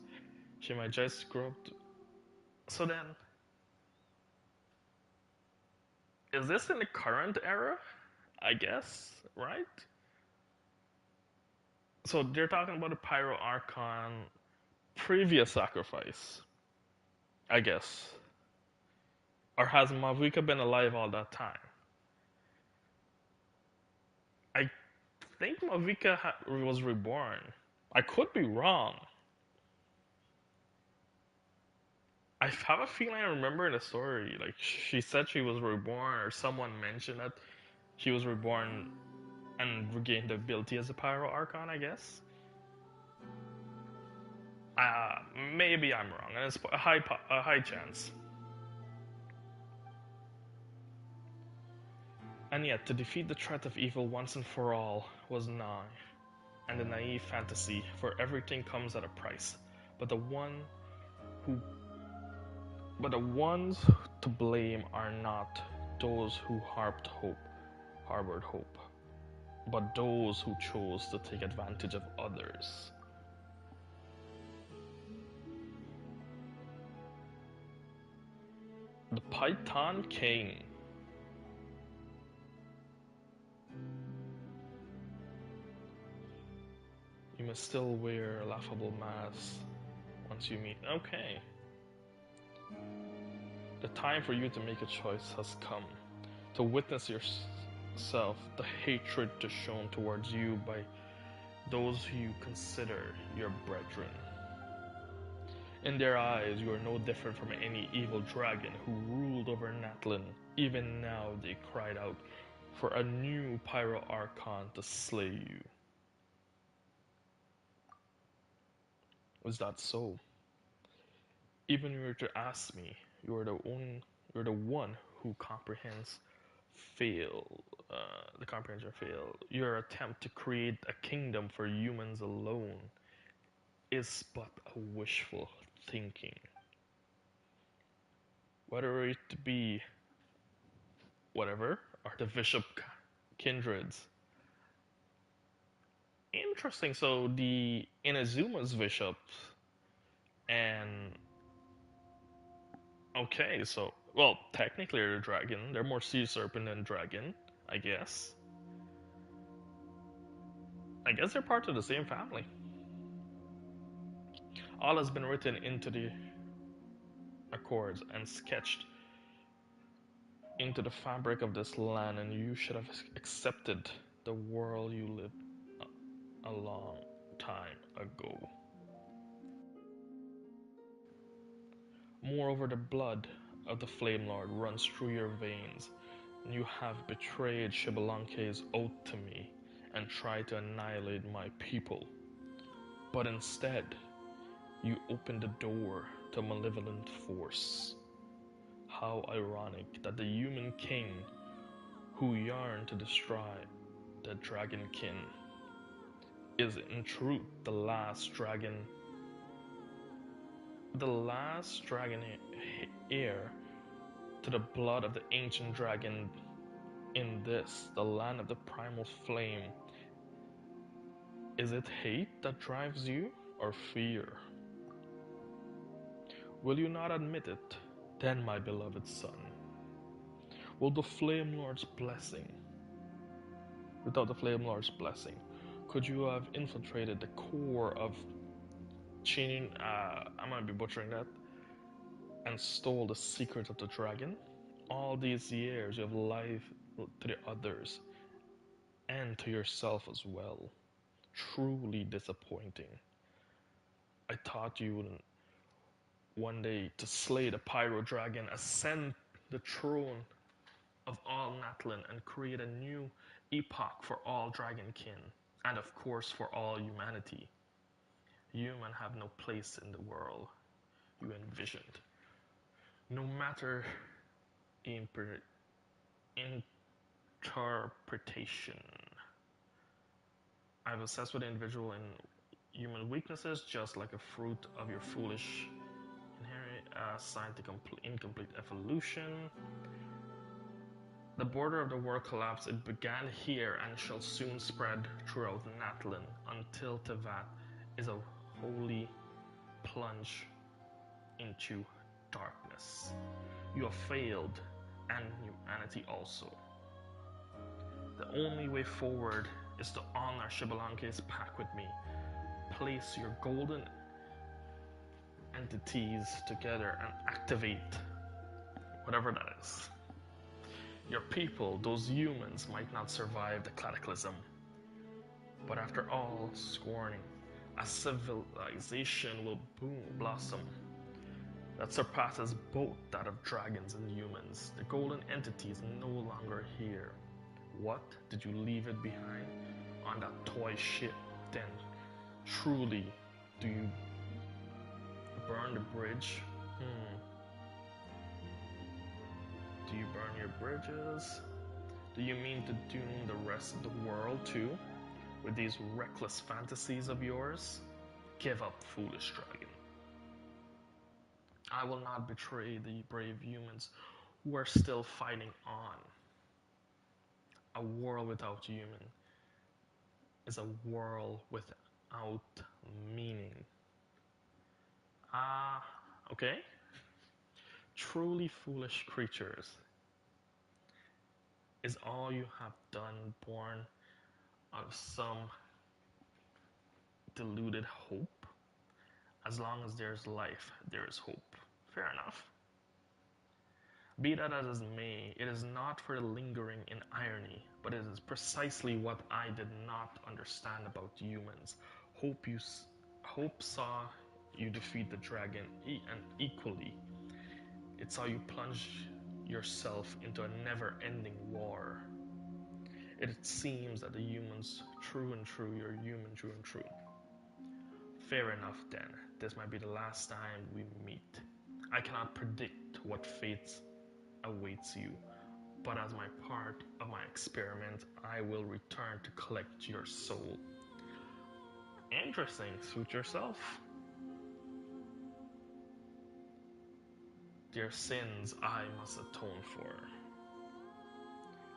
Speaker 1: She might just grow up So then, is this in the current era? I guess, right? So they're talking about a Pyro Archon previous sacrifice, I guess. Or has Mavuika been alive all that time? I think Mavuika was reborn. I could be wrong. I have a feeling I remember in the story, like she said she was reborn, or someone mentioned that she was reborn and regained the ability as a Pyro Archon, I guess. Maybe I'm wrong, and it's a high chance. And yet, to defeat the threat of evil once and for all was nigh, and the naive fantasy, for everything comes at a price. But the who but the ones to blame are not those who harbored hope, but those who chose to take advantage of others. The Python King. You must still wear a laughable mask once you meet. Okay. The time for you to make a choice has come. To witness yourself the hatred shown towards you by those who you consider your brethren. In their eyes, you are no different from any evil dragon who ruled over Natlan. Even now, they cried out for a new Pyro Archon to slay you. Was that so? Even if you were to ask me, you are the one who comprehends the comprehension fail. Your attempt to create a kingdom for humans alone is but a wishful thinking. Whether it be whatever, or the bishop kindreds. Interesting. So the Inazuma's bishops, and okay, so well, technically they're dragon. They're more sea serpent than dragon, I guess. I guess they're part of the same family. All has been written into the accords and sketched into the fabric of this land, and you should have accepted the world you lived a long time ago. Moreover, the blood of the Flame Lord runs through your veins, and you have betrayed Xbalanque's oath to me and tried to annihilate my people. But instead, you opened the door to malevolent force. How ironic that the human king who yearned to destroy the dragonkin is in truth the last dragon heir to the blood of the ancient dragon in this, the land of the primal flame. Is it hate that drives you, or fear? Will you not admit it, then, my beloved son? Will the Flame Lord's blessing, without the Flame Lord's blessing, could you have infiltrated the core of Chinin, I'm gonna be butchering that, and stole the secret of the dragon? All these years you have lied to the others, and to yourself as well. Truly disappointing. I thought you would one day to slay the Pyro Dragon, ascend the throne of all Natlan, and create a new epoch for all Dragonkin, and of course for all humanity. Human have no place in the world you envisioned. No matter interpretation. I've assessed with the individual in human weaknesses, just like a fruit of your foolish inherent sign to incomplete evolution. The border of the world collapse. It began here and shall soon spread throughout Natlan until Tevat is a holy plunge into darkness. You have failed, and humanity also. The only way forward is to honor Xbalanque's pact with me. Place your golden entities together and activate whatever that is. Your people, those humans, might not survive the cataclysm. But after all scorning, a civilization will blossom that surpasses both that of dragons and humans. The golden entity is no longer here. What? Did you leave it behind on that toy ship? Then, truly, do you burn the bridge? Do you burn your bridges? Do you mean to doom the rest of the world too? With these reckless fantasies of yours? Give up, foolish dragon. I will not betray the brave humans who are still fighting on. A world without human is a world without meaning. Okay. Truly foolish creatures. Is all you have done born out of some deluded hope? As long as there's life, there is hope. Fair enough. Be that as it may, it is not for the lingering in irony, but it is precisely what I did not understand about humans. Hope saw you defeat the dragon, and equally, it saw you plunge yourself into a never-ending war. It seems that the humans, true and true, you're human, true and true. Fair enough then, this might be the last time we meet. I cannot predict what fates awaits you, but as my part of my experiment, I will return to collect your soul. Interesting, suit yourself. Their sins I must atone for.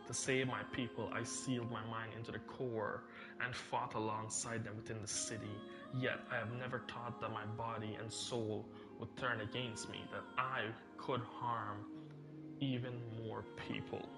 Speaker 1: To save my people, I sealed my mind into the core and fought alongside them within the city. Yet I have never thought that my body and soul would turn against me, that I could harm even more people.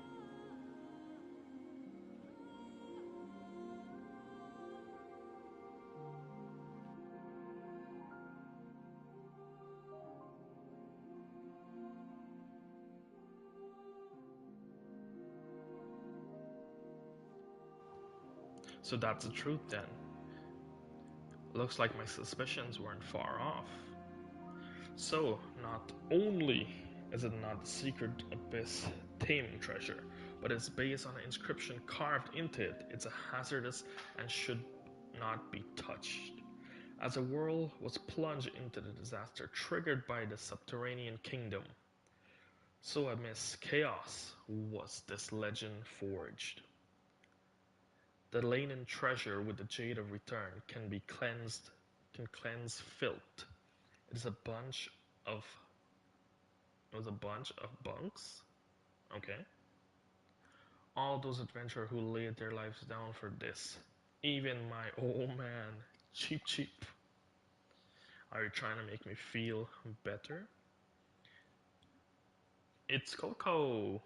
Speaker 1: So that's the truth then. Looks like my suspicions weren't far off. So, not only is it not the secret abyss taming treasure, but it's based on an inscription carved into it. It's a hazardous and should not be touched. As the world was plunged into the disaster triggered by the subterranean kingdom, so amidst chaos was this legend forged. The laden treasure with the jade of return can cleanse filth. It is a bunch of bunks. Okay. All those adventurers who laid their lives down for this. Even my old man, cheap. Are you trying to make me feel better? It's Coco.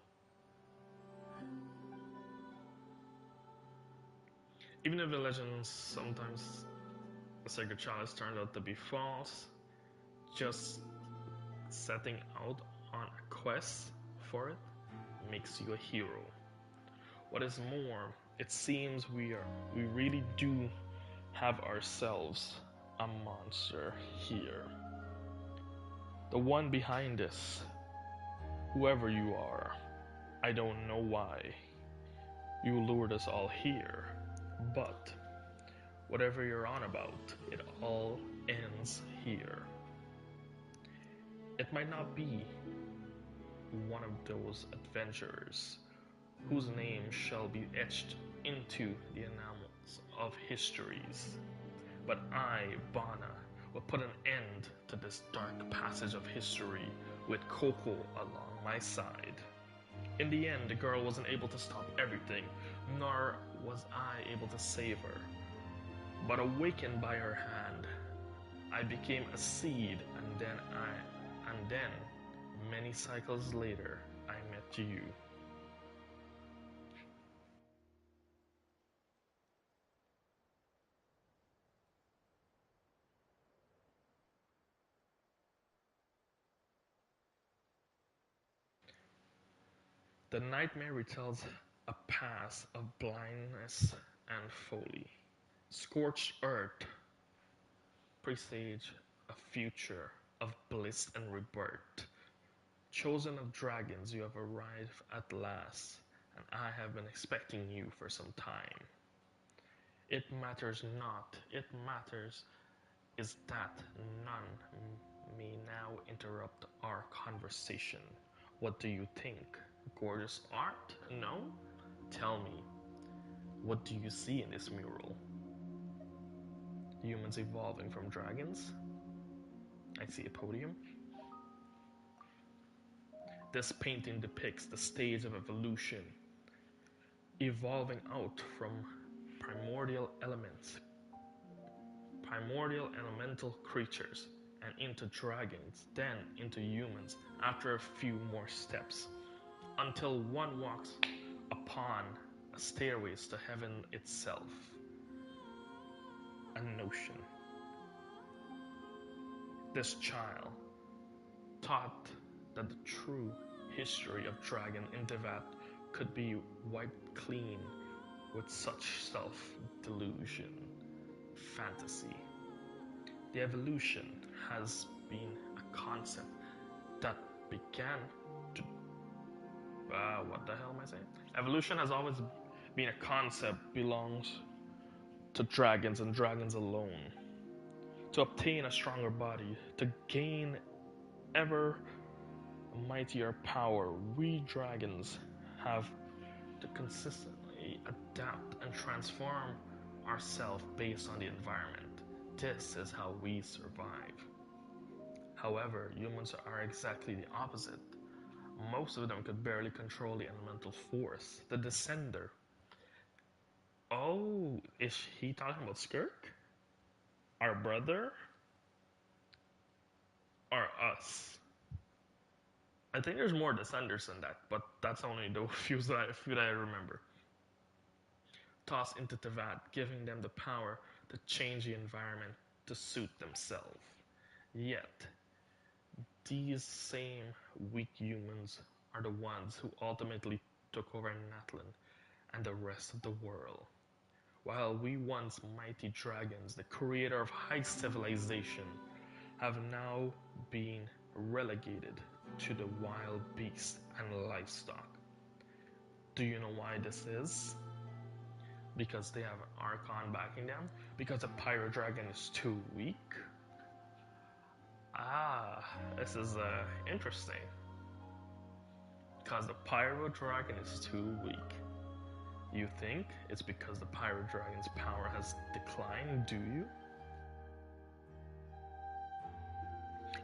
Speaker 1: Even if the legends sometimes the sacred chalice turned out to be false, just setting out on a quest for it makes you a hero. What is more, it seems we really do have ourselves a monster here. The one behind this, whoever you are, I don't know why you lured us all here, but whatever you're on about, it all ends here. It might not be one of those adventurers whose name shall be etched into the enamels of histories, but I, Bana, will put an end to this dark passage of history with Coco along my side. In the end, the girl wasn't able to stop everything, nor was I able to save her. But awakened by her hand, I became a seed, and then, many cycles later, I met you. The nightmare retells a past of blindness and folly. Scorched earth presage a future of bliss and rebirth. Chosen of dragons, you have arrived at last, and I have been expecting you for some time. It matters not, it matters is that none may now interrupt our conversation. What do you think? Gorgeous art? No? Tell me, what do you see in this mural? Humans evolving from dragons? I see a podium. This painting depicts the stage of evolution, evolving out from primordial elements, primordial elemental creatures, and into dragons, then into humans after a few more steps, until one walks upon a stairways to heaven itself. A notion. This child thought that the true history of dragon in Devat could be wiped clean with such self-delusion, fantasy. The evolution has been a concept that began to... what the hell am I saying? Evolution has always been a concept belongs to dragons and dragons alone. To obtain a stronger body, to gain ever mightier power, we dragons have to consistently adapt and transform ourselves based on the environment. This is how we survive. However, humans are exactly the opposite. Most of them could barely control the elemental force. The Descender. Oh, is he talking about Skirk? Our brother? Or us? I think there's more Descenders than that, but that's only the few that I remember. Tossed into Tevat, giving them the power to change the environment to suit themselves. Yet, these same weak humans are the ones who ultimately took over Natlan and the rest of the world. While we once mighty dragons, the creator of high civilization, have now been relegated to the wild beasts and livestock. Do you know why this is? Because they have an Archon backing them? Because the Pyro Dragon is too weak? This is interesting. Because the Pyro Dragon is too weak. You think it's because the Pyro Dragon's power has declined, do you?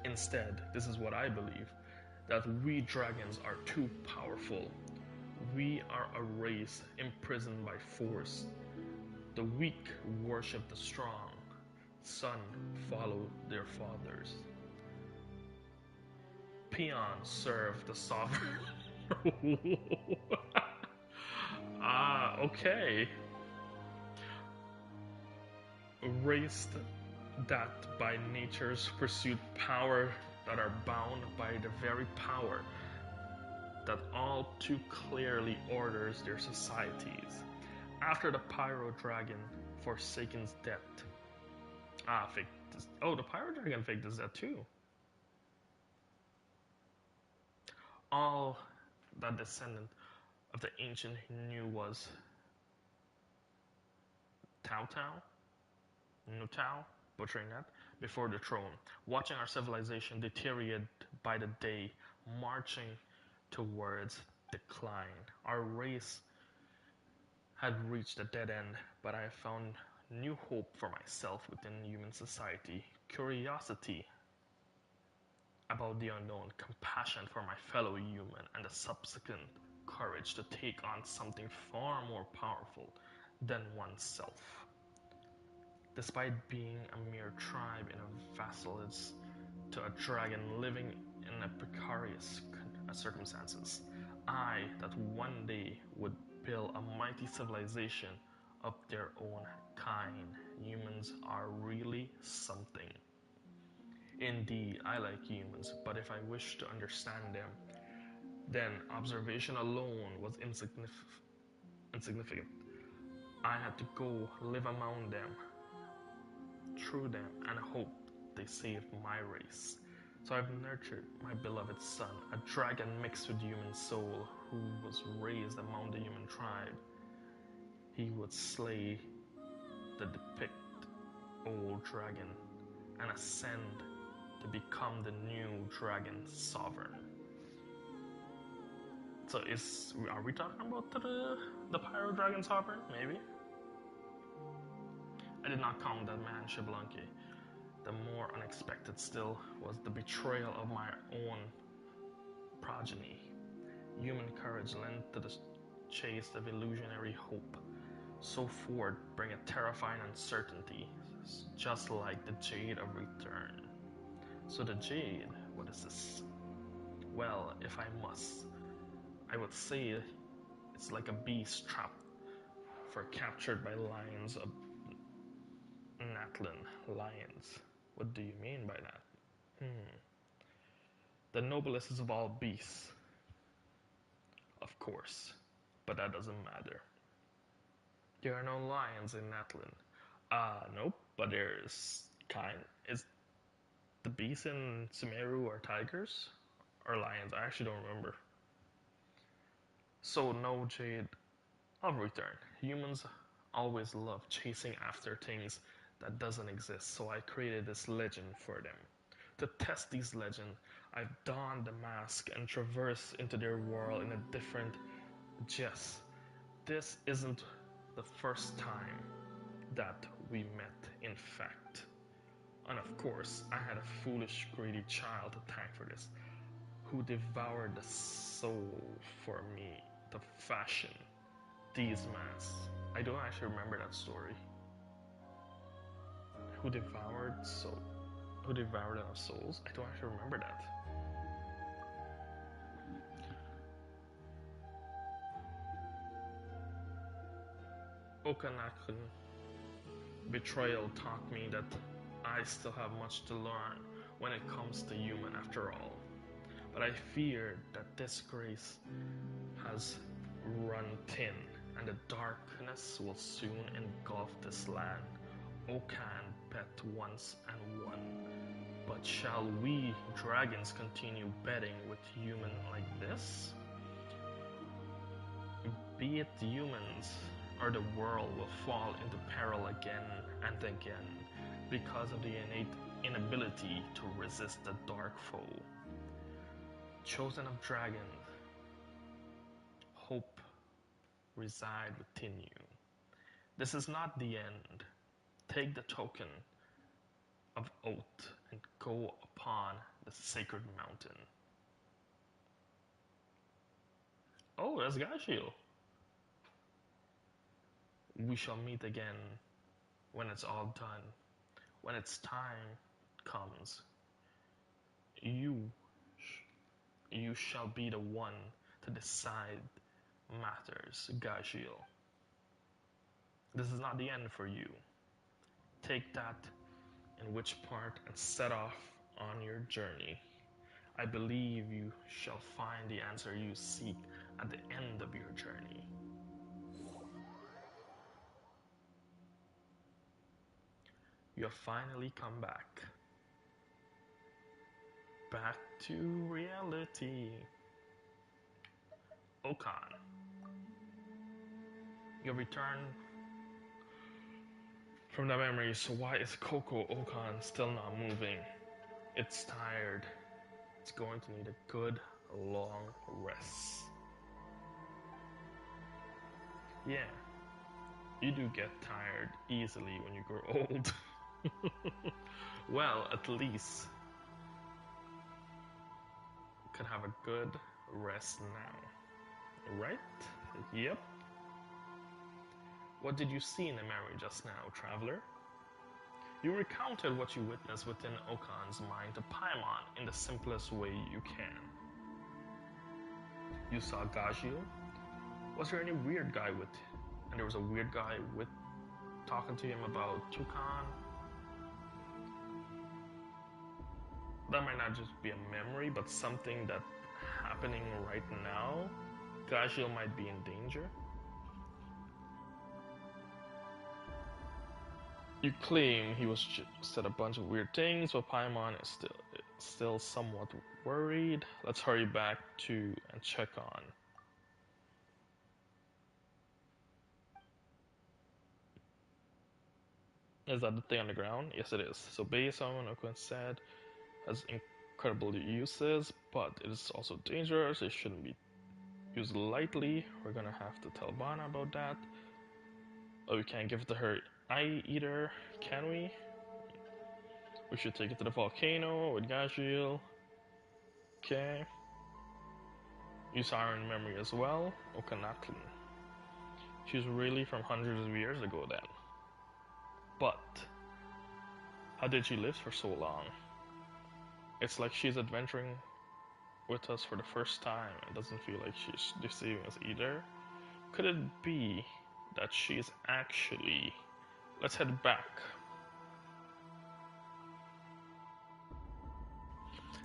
Speaker 1: Instead, this is what I believe, that we dragons are too powerful. We are a race imprisoned by force. The weak worship the strong. Son follow their fathers. Peons serve the sovereign. Okay. Raised that by nature's pursued power that are bound by the very power that all too clearly orders their societies. After the Pyro Dragon forsaken's death. The Pyro Dragon faked his death too. All that descendant of the ancient knew was Tao Tao, Nutao, butchering that, before the throne, watching our civilization deteriorate by the day, marching towards decline. Our race had reached a dead end, but I found new hope for myself within human society, curiosity about the unknown, compassion for my fellow human, and the subsequent courage to take on something far more powerful than oneself. Despite being a mere tribe in a vassalage to a dragon living in a precarious circumstances, I that one day would build a mighty civilization of their own kind. Humans are really something. Indeed, I like humans, but if I wish to understand them, Then observation alone was insignificant. I had to go live among them, through them, and hope they saved my race. So I've nurtured my beloved son, a dragon mixed with human soul, who was raised among the human tribe. He would slay the depict old dragon and ascend to become the new dragon sovereign. So are we talking about the Pyro Dragon Sovereign? Maybe. I did not count that man Xbalanque. The more unexpected still was the betrayal of my own progeny. Human courage lent to the chase of illusionary hope. So forth bring a terrifying uncertainty, just like the Jade of Return. So the Jade, what is this? Well, if I must, I would say it's like a beast trapped for captured by lions of Natlan. Lions. What do you mean by that? The noblest of all beasts. Of course. But that doesn't matter. There are no lions in Natlan. Nope, but there's is the beasts in Sumeru are tigers? Or lions? I actually don't remember. So no Jade of Return. Humans always love chasing after things that doesn't exist, so I created this legend for them. To test these legends, I've donned the mask and traversed into their world in a different jest. This isn't the first time that we met, in fact. And of course, I had a foolish, greedy child to thank for this, who devoured the soul for me to fashion these masks. I don't actually remember that story. Who devoured our souls? I don't actually remember that. Okanakan betrayal taught me that I still have much to learn when it comes to human after all. But I fear that this grace has run thin, and the darkness will soon engulf this land. Okan bet once and won. But shall we dragons continue betting with humans like this? Be it humans or the world will fall into peril again and again because of the innate inability to resist the dark foe. Chosen of dragons, hope reside within you. This is not the end. Take the token of oath and go upon the sacred mountain. Oh, that's Gashiel. We shall meet again when it's all done. When its time comes, you shall be the one to decide matters, Gashiel. This is not the end for you. Take that in which part and set off on your journey. I believe you shall find the answer you seek at the end of your journey. You have finally come back. Back to reality. Okan. You returned from the memory, so why is Coco Okan still not moving? It's tired. It's going to need a good, long rest. Yeah, you do get tired easily when you grow old. Well, at least you can have a good rest now. Right? Yep. What did you see in the memory just now, traveler? You recounted what you witnessed within Okan's mind to Paimon in the simplest way you can. You saw Gajil. Was there any weird guy with... And there was a weird guy with... talking to him about Tukan? That might not just be a memory, but something that happening right now, Gajil might be in danger. You claim he was said a bunch of weird things, but Paimon is still somewhat worried. Let's hurry back to and check on. Is that the thing on the ground? Yes, it is. So based on what Okun said, has incredible uses, but it is also dangerous. It shouldn't be used lightly. We're gonna have to tell Bana about that. Oh, we can't give it to her either, can we? We should take it to the volcano with Gajil. Okay. Use iron memory as well. Okanatlin. She's really from hundreds of years ago then. But how did she live for so long? It's like she's adventuring with us for the first time and doesn't feel like she's deceiving us either. Could it be that she's actually... Let's head back.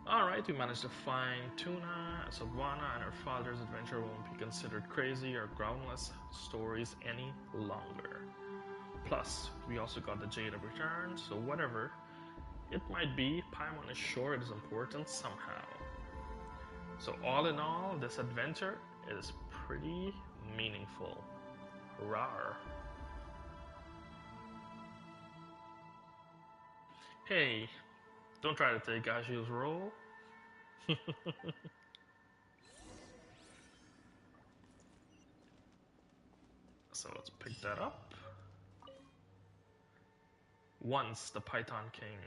Speaker 1: Alright, we managed to find Tuna, so Bana and her father's adventure won't be considered crazy or groundless stories any longer. Plus, we also got the Jade of Return, so whatever it might be, Paimon is sure it is important somehow. So all in all, this adventure is pretty meaningful. Rawr. Hey, don't try to take Gajil's role. So let's pick that up. Once the Python King,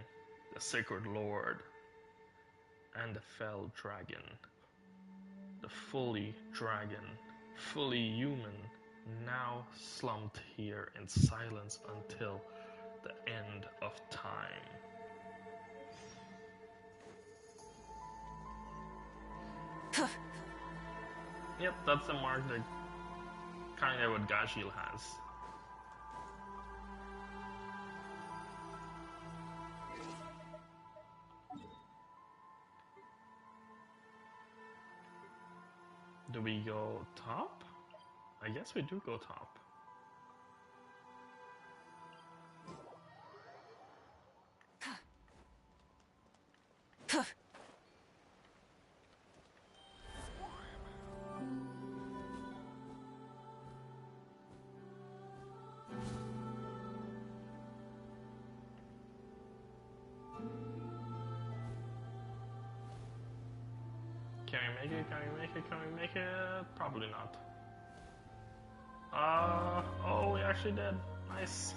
Speaker 1: the Sacred Lord, and the Fell Dragon, the fully dragon, fully human, now slumped here in silence until the end of time. Yep, that's the mark that kind of what Gajil has. Do we go top? I guess we do go top. Can we make it? Can we make it? Can we make it? Probably not. Oh, we actually did. Nice.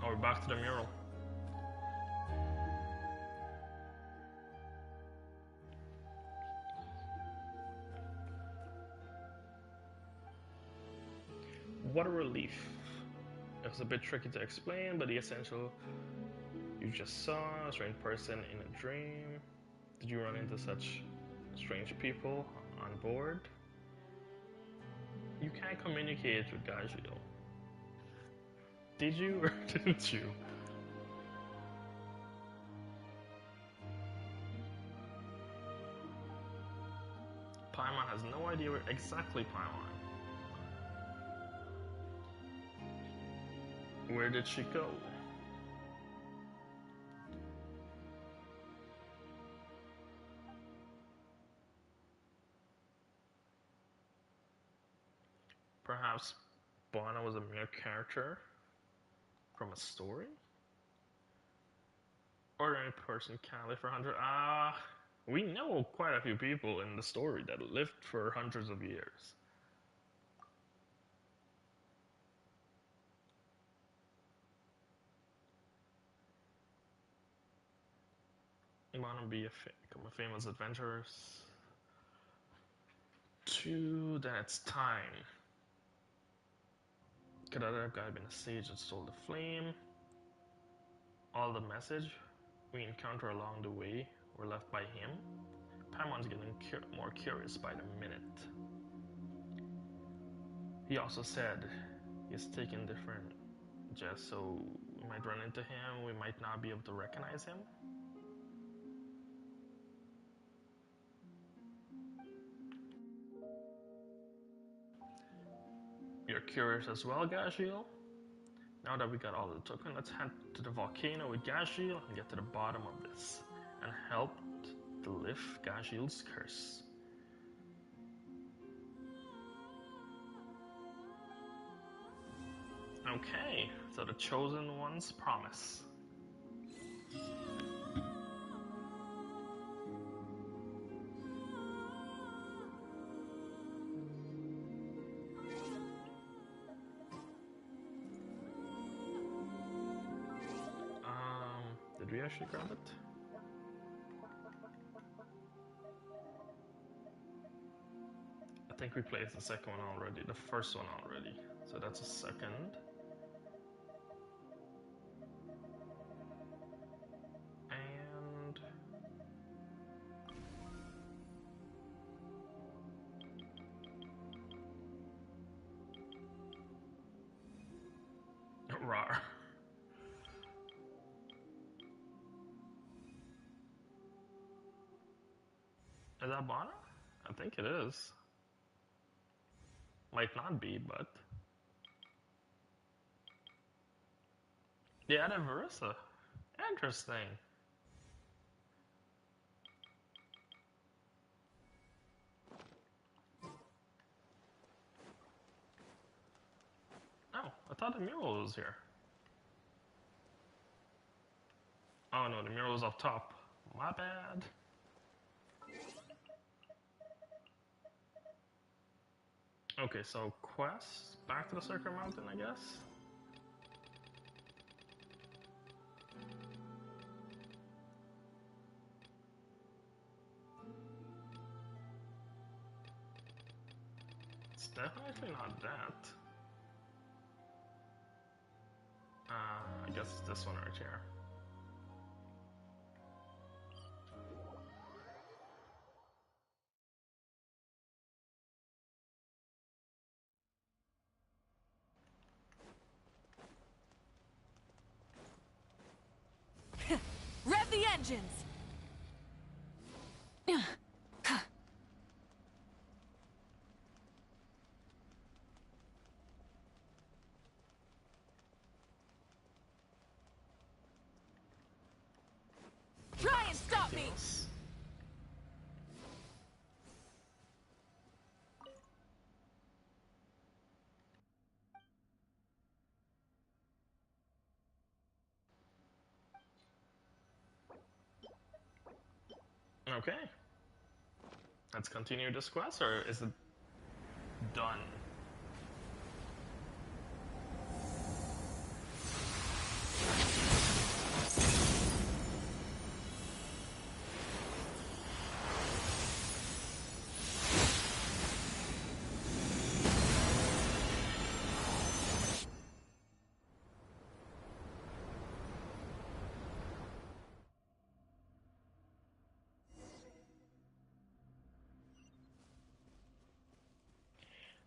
Speaker 1: Oh, we're back to the mural. What a relief. It was a bit tricky to explain, but the essential you just saw a strange person in a dream. Did you run into such strange people on board? You can't communicate with Gajil. Did you or didn't you? Paimon has no idea where exactly Paimon. Where did she go? Perhaps Bana was a mere character from a story? Ordinary person can't live for 100. We know quite a few people in the story that lived for hundreds of years. You want to become a famous adventurer? Then it's time. Could that other guy been a sage that stole the flame? All the message we encounter along the way were left by him? Paimon's getting more curious by the minute. He also said he's taken different just so we might run into him, we might not be able to recognize him. You're curious as well, Gashiel? Now that we got all the tokens, let's head to the volcano with Gashiel and get to the bottom of this and help to lift Gashiel's curse. Okay, so the chosen one's promise. Did we actually grab it? I think we placed the second one already, the first one already. So that's a second. And rar. Is that Bonner? I think it is. Might not be, but yeah, the Versa. Interesting. Oh, I thought the mural was here. Oh no, the mural was up top. My bad. Okay, so quest back to the Circle Mountain, I guess. It's definitely not that. I guess it's this one right here.
Speaker 3: Rev the engines! Try and stop me!
Speaker 1: Okay. Let's continue this quest, or is it done?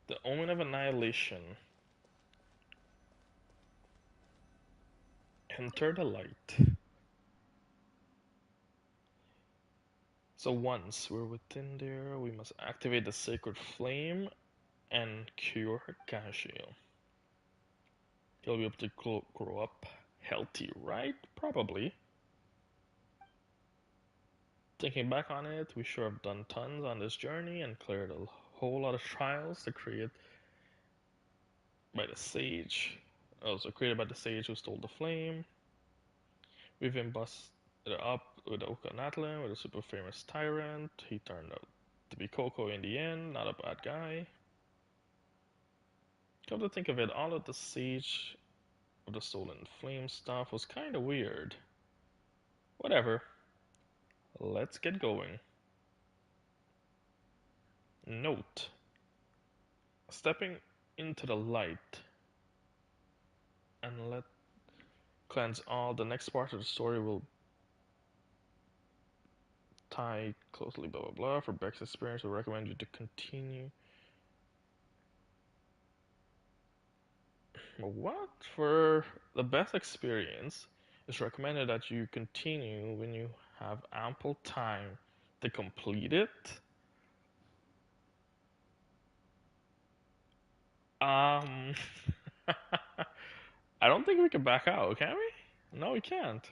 Speaker 1: The Omen of Annihilation. Enter the light. So once we're within there, we must activate the Sacred Flame and cure Gashiel. He'll be able to grow up healthy, right? Probably. Thinking back on it, we sure have done tons on this journey and cleared a whole lot of trials to create by the sage. Also created by the sage who stole the flame. We've been busted up with Okanatlin, with a super famous tyrant. He turned out to be Coco in the end, not a bad guy. Come to think of it, all of the sage of the stolen flame stuff was kinda weird. Whatever. Let's get going. Note. Stepping into the light and let cleanse all. The next part of the story will tie closely blah blah blah. For Beck's experience, we recommend you to continue. What? For the best experience, it's recommended that you continue when you have ample time to complete it. Um, I don't think we can back out, can we? No, we can't.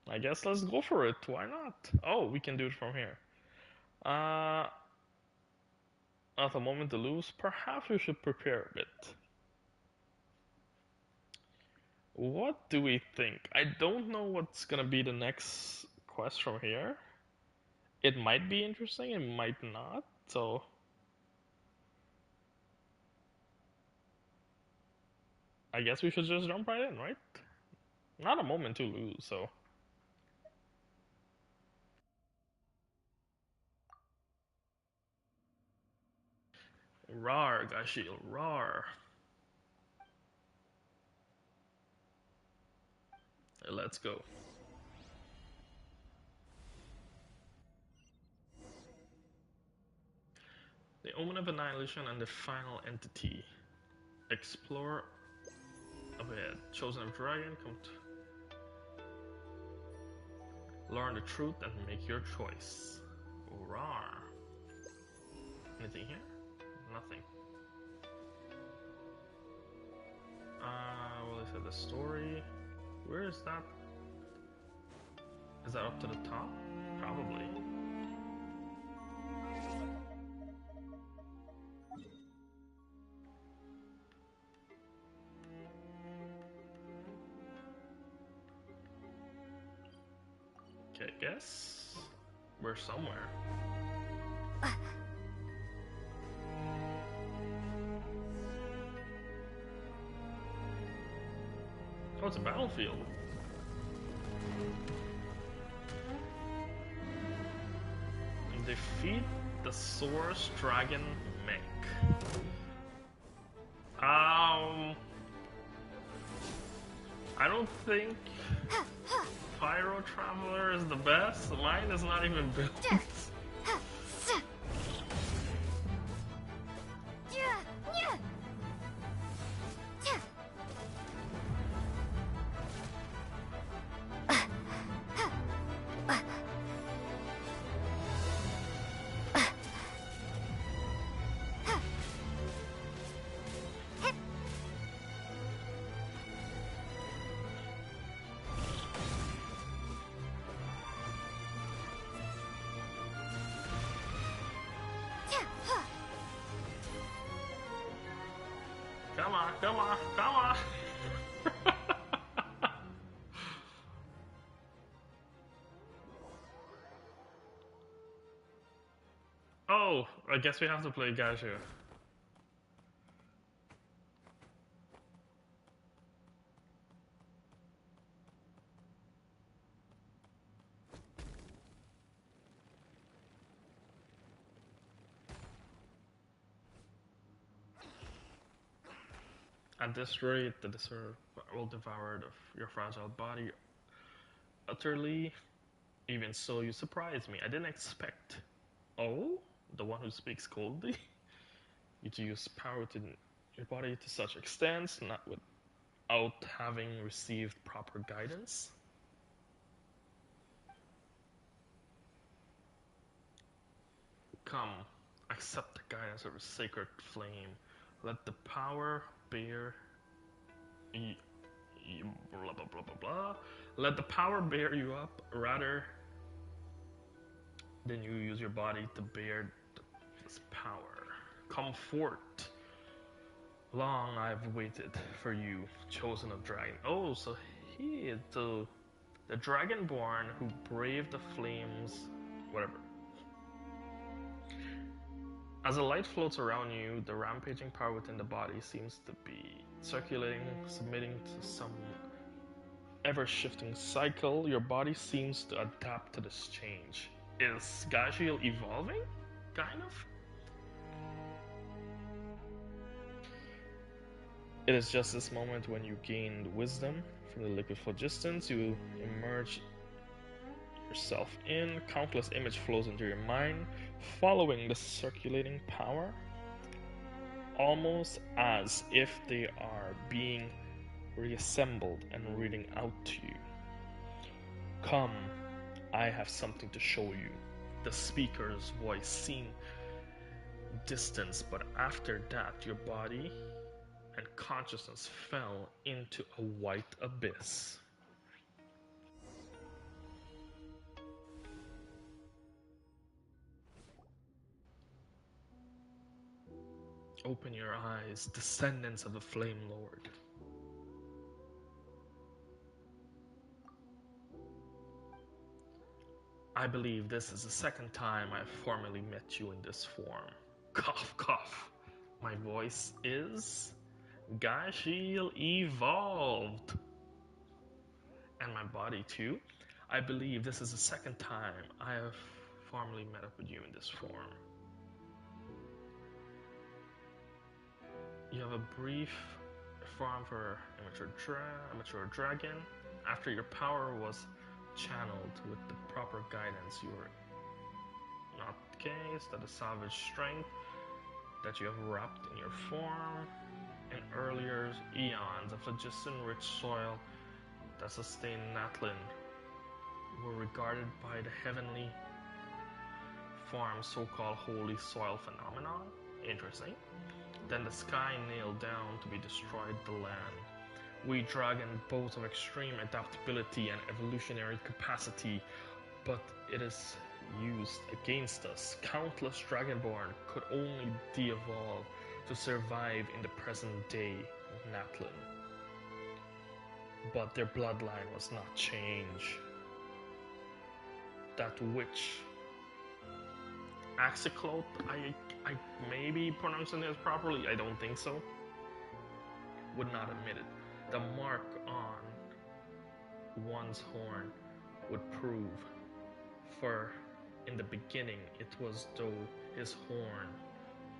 Speaker 1: I guess let's go for it. Why not? Oh, we can do it from here. Uh, at the moment to lose, perhaps we should prepare a bit. What do we think? I don't know what's gonna be the next quest from here. It might be interesting, it might not. So I guess we should just jump right in, right? Not a moment to lose, so. Rar, Gashil, rar. Let's go. The Omen of Annihilation and the Final Entity. Explore ahead. Chosen of Dragon, come to learn the truth and make your choice. Rar. Anything here? Nothing. Well, they said the story. Where is that? Is that up to the top? Probably. Okay, I guess we're somewhere. Oh, it's a battlefield. Defeat the Source Dragon Mech. I don't think Pyro Traveler is the best. Mine is not even built. Come on, come on, come on! Oh, I guess we have to play Gaiju. At this rate, the desert will devour your fragile body utterly. Even so, you surprised me. I didn't expect. Oh, the one who speaks coldly? You to use power to your body to such extent, not without having received proper guidance? Come, accept the guidance of a sacred flame. Let the power bear. Blah blah blah blah blah. Let the power bear you up rather than you use your body to bear this power. Come forth. Long I've waited for you, chosen of dragon. Oh, so he is the dragonborn who braved the flames, whatever. As the light floats around you, the rampaging power within the body seems to be circulating, submitting to some ever-shifting cycle. Your body seems to adapt to this change. Is Gajiel evolving? Kind of? It is just this moment when you gain wisdom from the liquid phlogiston, you emerge yourself in. Countless image flows into your mind, following the circulating power, almost as if they are being reassembled and reading out to you. Come, I have something to show you. The speaker's voice seemed distance, but after that, your body and consciousness fell into a white abyss. Open your eyes, descendants of the Flame Lord. I believe this is the second time I've formally met you in this form. Cough, cough. My voice is Gashiel evolved. And my body too. I believe this is the second time I have formally met up with you in this form. You have a brief form for immature dragon. After your power was channeled with the proper guidance, you were not the case that the savage strength that you have wrapped in your form in earlier eons of phlogiston-rich soil that sustained Natlin were regarded by the heavenly form so-called holy soil phenomenon. Interesting. Then the sky nailed down to be destroyed the land. We dragon both of extreme adaptability and evolutionary capacity, but it is used against us. Countless dragonborn could only de-evolve to survive in the present day of Natlin. But their bloodline was not changed. That witch, Axiclote, I may be pronouncing this properly, I don't think so, would not admit it. The mark on one's horn would prove, for in the beginning it was though his horn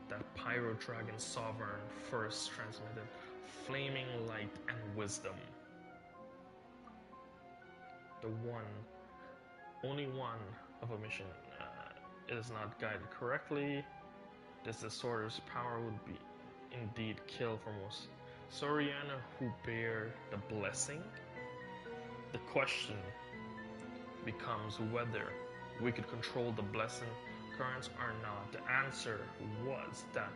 Speaker 1: that Pyro Dragon Sovereign first transmitted flaming light and wisdom. The only one of a mission is not guided correctly. This disorder's power would be indeed kill for most Soriana who bear the blessing. The question becomes whether we could control the blessing currents or not. The answer was that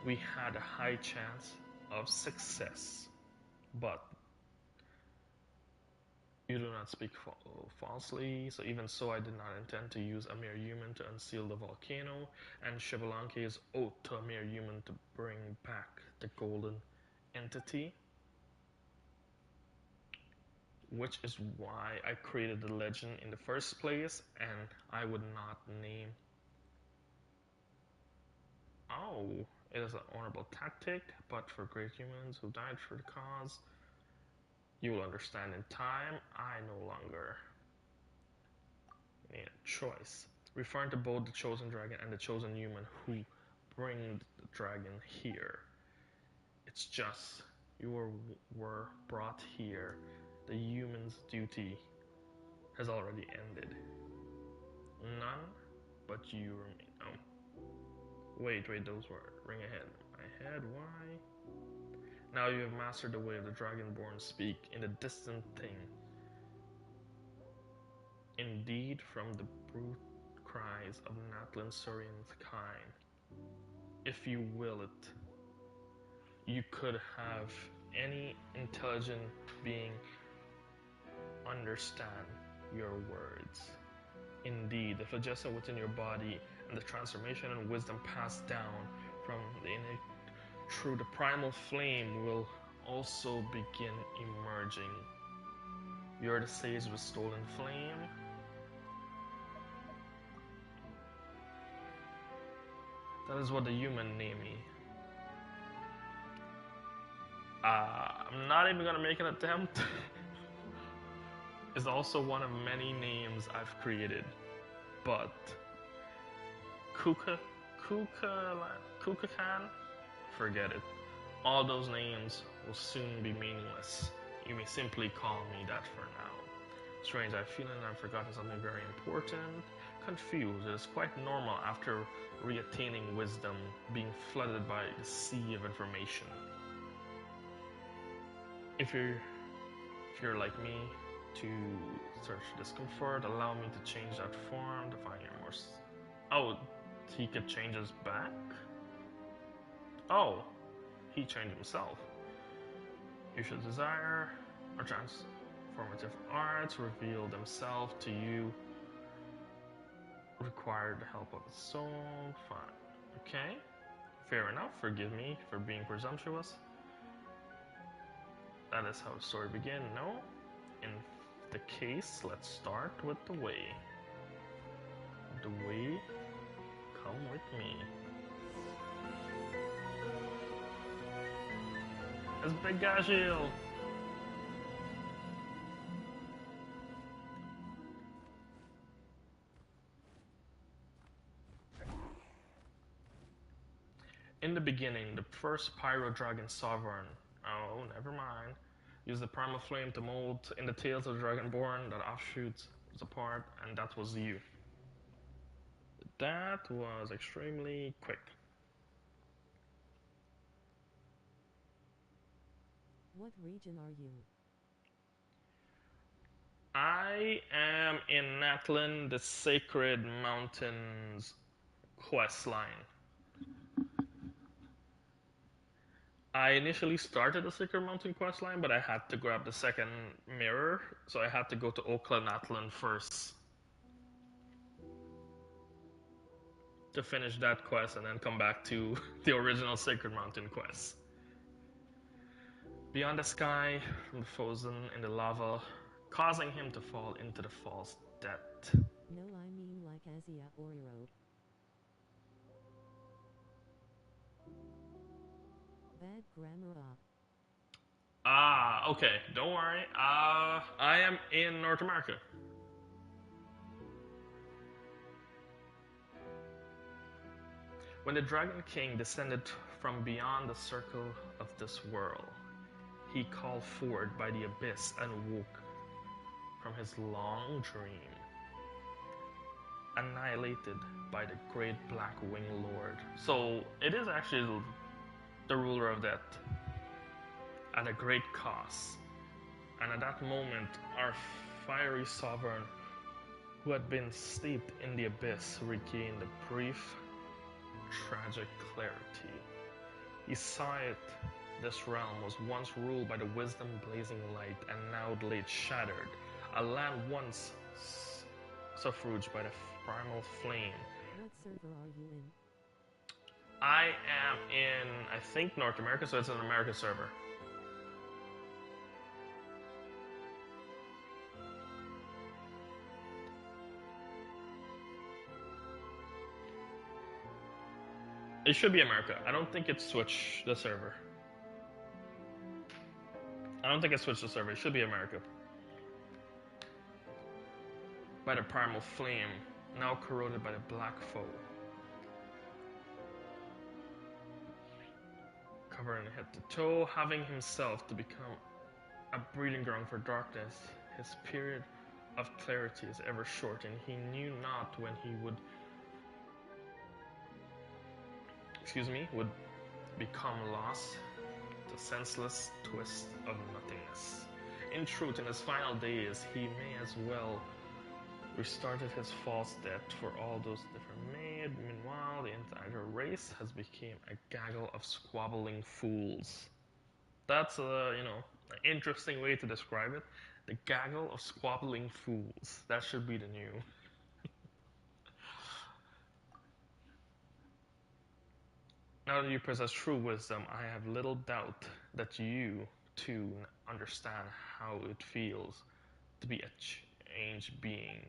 Speaker 1: we had a high chance of success, but you do not speak falsely, so even so I did not intend to use a mere human to unseal the volcano, and Chevalanke's oath to a mere human to bring back the golden entity, which is why I created the legend in the first place, and I would not name. Oh, it is an honorable tactic, but for great humans who died for the cause, you will understand in time, I no longer need a choice. Referring to both the chosen dragon and the chosen human who bring the dragon here. It's just you were brought here. The human's duty has already ended. None but you remain. Oh. Wait, those were ring ahead. My head, why? Now you have mastered the way of the dragonborn speak in the distant thing. Indeed, from the brute cries of Natlin Surian's kind. If you will it, you could have any intelligent being understand your words. Indeed, the phlogiston within your body and the transformation and wisdom passed down from the innate through the primal flame will also begin emerging. You're the sage with stolen flame. That is what the human name me. I'm not even gonna make an attempt. It's also one of many names I've created, but Kukakan, forget it. All those names will soon be meaningless. You may simply call me that for now. Strange, I feel I've forgotten something very important. Confused, it is quite normal after re-attaining wisdom, being flooded by the sea of information. If you're like me, to search discomfort, allow me to change that form to find your more. Oh, he could change us back? Oh, he changed himself. You should desire or transformative arts reveal themselves to you. Require the help of a soul. Fine. Okay. Fair enough. Forgive me for being presumptuous. That is how the story began. No? In the case, let's start with the way. The way, come with me. It's Big Gashil! In the beginning, the first Pyro Dragon Sovereign, oh, never mind, used the primal flame to mold in the tails of the Dragonborn that offshoots apart, and that was you. That was extremely quick.
Speaker 4: What region are you?
Speaker 1: I am in Natlan, the Sacred Mountains quest line. I initially started the Sacred Mountain quest line, but I had to grab the second mirror, so I had to go to Okla Natlan first to finish that quest and then come back to the original Sacred Mountain quest. Beyond the sky, from the frozen in the lava, causing him to fall into the false debt.
Speaker 4: No, I mean like Asia or Europe. Bad grammar up.
Speaker 1: Ah, okay, don't worry. I am in North America. When the Dragon King descended from beyond the circle of this world, he called forward by the abyss and woke from his long dream, annihilated by the great Black Wing Lord. So it is actually the ruler of death at a great cost. And at that moment, our fiery sovereign, who had been steeped in the abyss, regained a brief, tragic clarity. He saw it. This realm was once ruled by the wisdom blazing light, and now lay shattered. A land once suffraged by the primal flame.
Speaker 4: What server are you in?
Speaker 1: I am in, I think, North America, so it's an American server. It should be America. I don't think it switched the server. I don't think it switched the server. It should be America. By the primal flame, now corroded by the black foe. Covering head to toe, having himself to become a breeding ground for darkness, his period of clarity is ever short, and he knew not when he would become lost to senseless twist of nothingness. In truth, in his final days, he may as well restarted his false debt for all those different made. Meanwhile, the entire race has become a gaggle of squabbling fools. That's an interesting way to describe it. The gaggle of squabbling fools. That should be the new. Now that you possess true wisdom, I have little doubt that you, too, understand how it feels to be a changed being,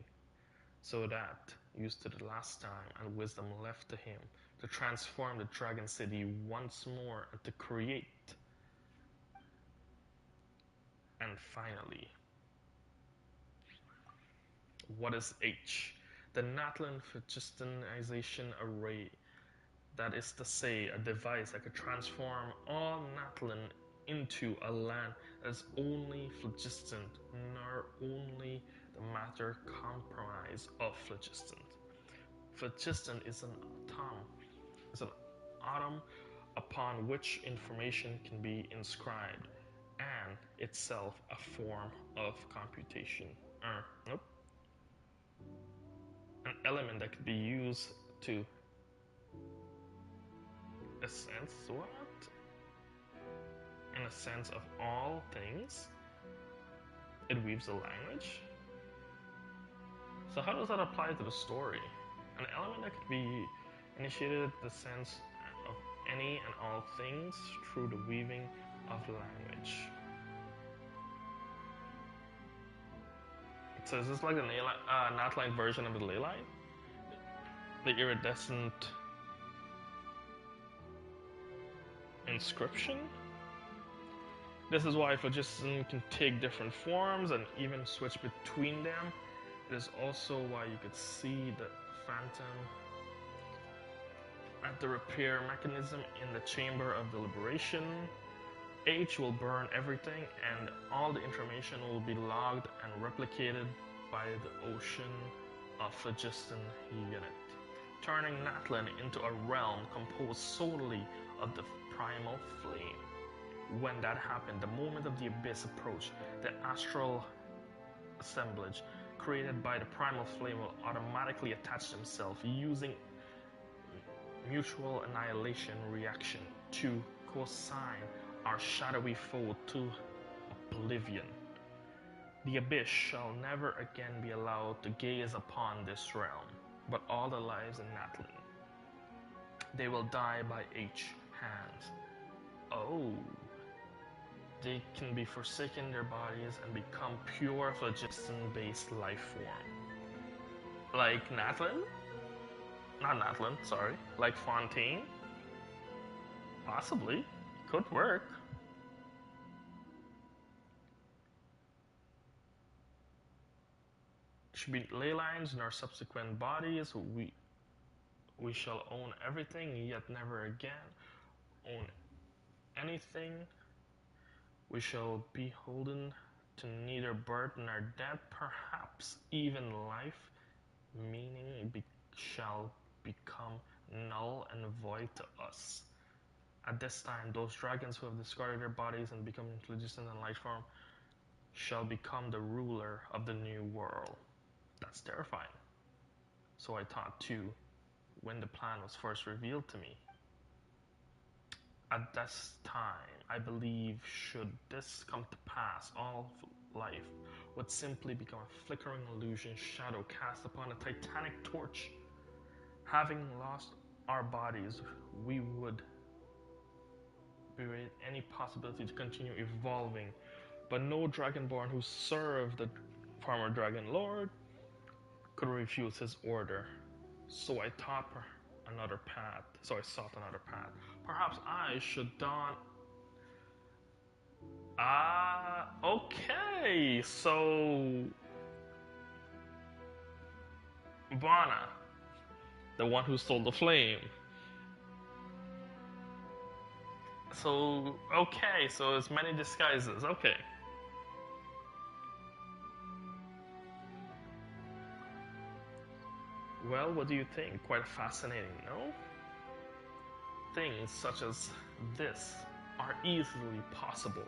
Speaker 1: so that, used to the last time and wisdom left to him, to transform the Dragon City once more and to create. And finally, what is H? The Natlan phlogistonization array. That is to say, a device that could transform all Natlan into a land that is only phlogiston, nor only the matter comprise of phlogiston. Phlogiston is an atom upon which information can be inscribed, and itself a form of computation. Nope. An element that could be used to a sense, what? In a sense of all things, it weaves a language. So how does that apply to the story? An element that could be initiated the sense of any and all things through the weaving of language. So is this like the Natline version of the ley line? The iridescent inscription? This is why phlogiston can take different forms and even switch between them. It is also why you could see the phantom at the repair mechanism in the chamber of deliberation. H will burn everything and all the information will be logged and replicated by the ocean of phlogiston unit, turning Natlan into a realm composed solely of the primal flame. When that happened, the moment of the abyss approached, the astral assemblage created by the primal flame will automatically attach themselves using mutual annihilation reaction to co-sign our shadowy foe to oblivion. The abyss shall never again be allowed to gaze upon this realm, but all the lives in Natlan. They will die by H hands. Oh. They can be forsaken their bodies and become pure phlogiston-based life form. Like Natlan? Not Natlan, sorry. Like Fontaine? Possibly. Could work. Should be ley lines in our subsequent bodies. We shall own everything, yet never again own anything. We shall be holden to neither birth nor death, perhaps even life, meaning shall become null and void to us. At this time, those dragons who have discarded their bodies and become phlogiston and life form shall become the ruler of the new world. That's terrifying. So I thought too, when the plan was first revealed to me. At this time, I believe, should this come to pass, all life would simply become a flickering illusion shadow cast upon a titanic torch. Having lost our bodies, we would berate any possibility to continue evolving, but no dragonborn who served the former dragon lord could refuse his order. So I sought another path. Perhaps I should don. Okay. So Vana, the one who stole the flame. So okay, so it's many disguises. Okay. Well, what do you think? Quite fascinating, no? Things such as this are easily possible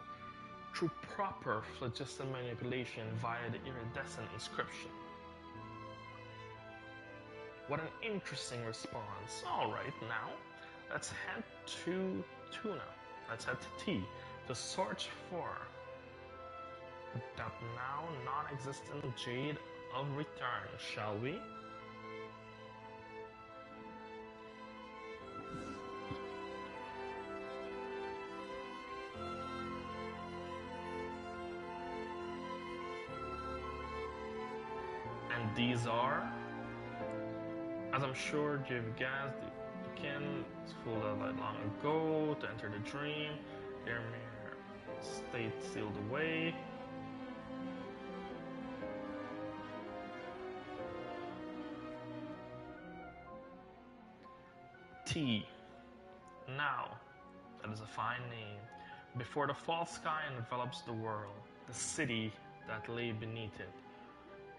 Speaker 1: through proper phlogiston manipulation via the iridescent inscription. What an interesting response. Alright, now let's head to Tuna. Let's head to T to search for that now non-existent Jade of Return, shall we? And these are, as I'm sure you've guessed, the kin fooled out long ago to enter the dream, their mere state sealed away. T. Now, that is a fine name. Before the false sky envelops the world, the city that lay beneath it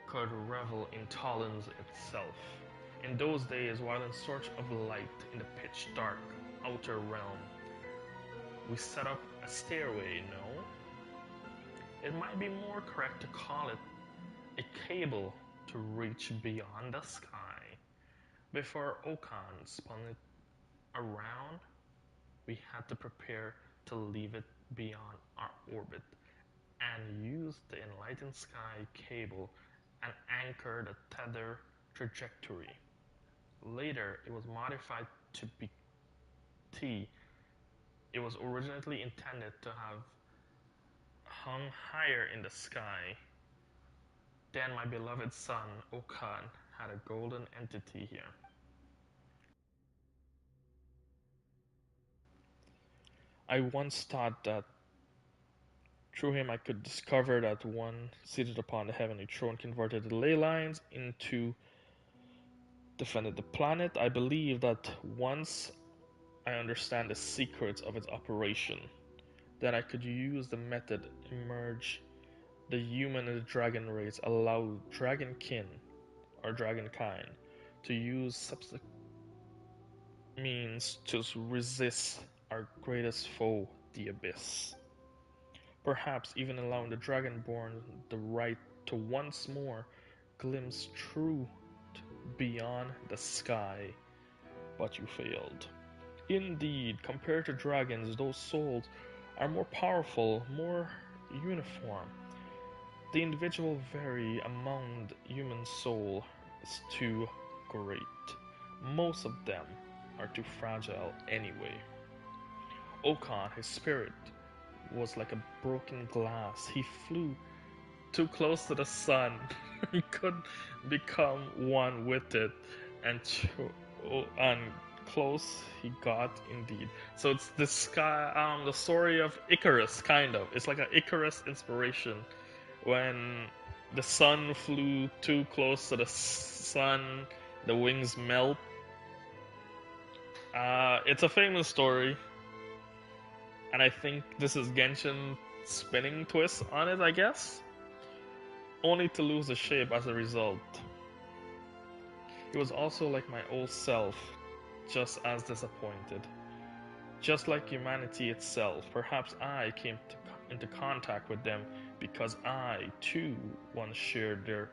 Speaker 1: could revel in Talon's itself. In those days, while in search of light in the pitch dark outer realm, we set up a stairway, no? It might be more correct to call it a cable to reach beyond the sky. Before Okan spun it around, we had to prepare to leave it beyond our orbit and use the Enlightened Sky cable and anchor the tether trajectory. Later, it was modified to be T. It was originally intended to have hung higher in the sky. Then my beloved son, Okan, had a golden entity here. I once thought that through him I could discover that one seated upon the heavenly throne converted the ley lines into defended the planet. I believe that once I understand the secrets of its operation, then I could use the method emerge the human and the dragon race, allow dragonkin or dragonkind to use subsequent means to resist our greatest foe, the abyss. Perhaps even allowing the dragonborn the right to once more glimpse truth beyond the sky. But you failed. Indeed, compared to dragons, those souls are more powerful, more uniform. The individual vary among the human soul is too great. Most of them are too fragile anyway. Okan, his spirit, was like a broken glass. He flew too close to the sun. He couldn't become one with it, and close he got indeed. So it's this guy, the story of Icarus, kind of. It's like an Icarus inspiration. When the sun flew too close to the sun, the wings melt. It's a famous story, and I think this is Genshin spinning twist on it, I guess. Only to lose the shape as a result. He was also like my old self, just as disappointed. Just like humanity itself, perhaps I came into contact with them because I, too, once shared their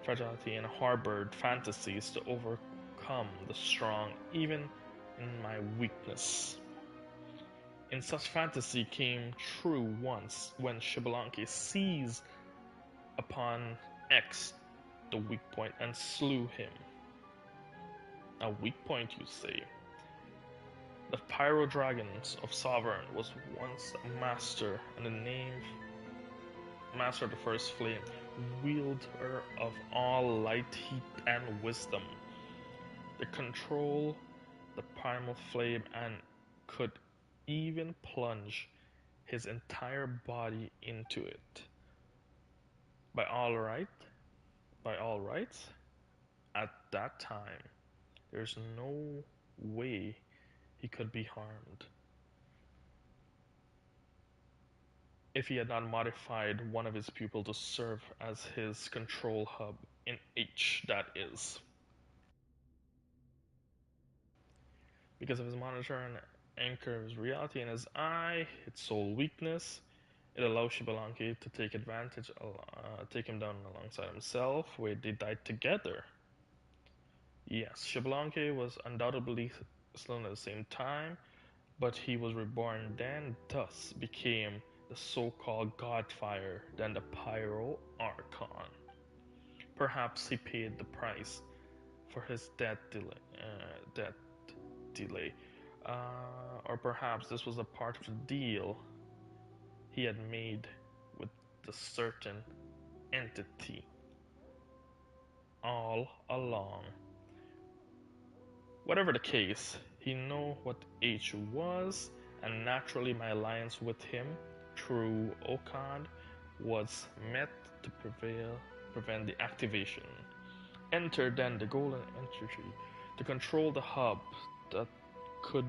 Speaker 1: fragility and harbored fantasies to overcome the strong, even in my weakness. In such fantasy came true once when Xbalanque seized upon X, the weak point, and slew him. A weak point, you say? The Pyro Dragons of Sovereign was once a master, and the name Master of the First Flame, wielder of all light, heat, and wisdom. They control the primal flame and could even plunge his entire body into it. By all rights, at that time, there's no way he could be harmed. If he had not modified one of his pupils to serve as his control hub in H, that is. Because of his monitor and anchor of his reality in his eye, its sole weakness, it allows Xbalanque to take advantage, take him down alongside himself, where they died together. Yes, Xbalanque was undoubtedly slain at the same time, but he was reborn then, thus became the so-called Godfire, then the Pyro Archon. Perhaps he paid the price for his death delay, or perhaps this was a part of the deal he had made with the certain entity all along. Whatever the case, he knew what H was, and naturally my alliance with him through Okan was meant to prevent the activation. Enter then the golden entity to control the hub that could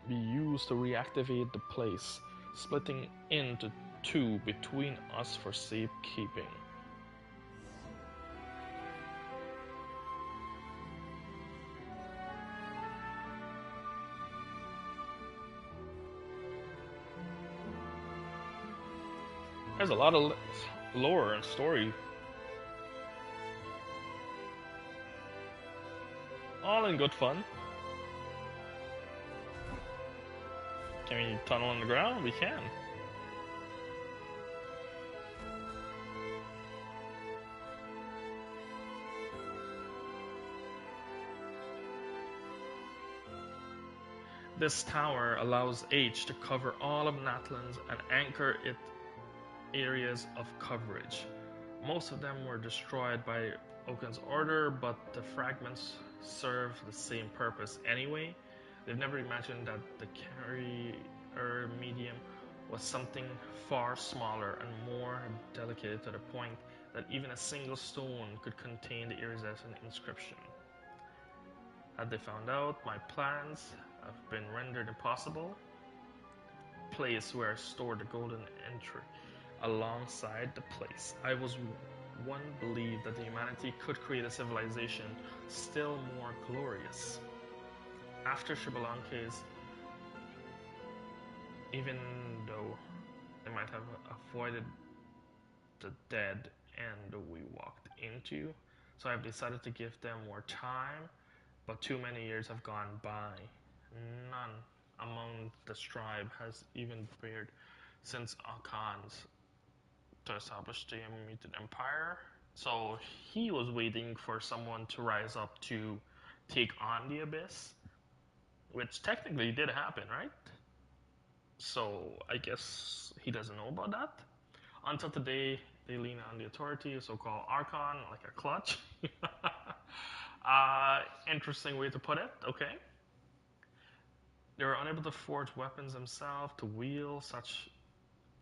Speaker 1: be used to reactivate the place, splitting into two between us for safekeeping. There's a lot of lore and story. All in good fun. Can we tunnel underground? We can. This tower allows H to cover all of Natlands and anchor its areas of coverage. Most of them were destroyed by Oaken's order, but the fragments serve the same purpose anyway. They've never imagined that the carrier medium was something far smaller and more delicate, to the point that even a single stone could contain the iridescent inscription. Had they found out, my plans have been rendered impossible. Place where I stored the golden entry alongside the place. I was one believed that humanity could create a civilization still more glorious. After Shibalanke's, even though they might have avoided the dead end we walked into, so I've decided to give them more time, but too many years have gone by. None among the tribe has even appeared since Akan's to establish the Mutant Empire. So he was waiting for someone to rise up to take on the Abyss, which technically did happen, right? So I guess he doesn't know about that. Until today, they lean on the authority, so-called Archon, like a clutch. Interesting way to put it, okay. They were unable to forge weapons themselves, to wield such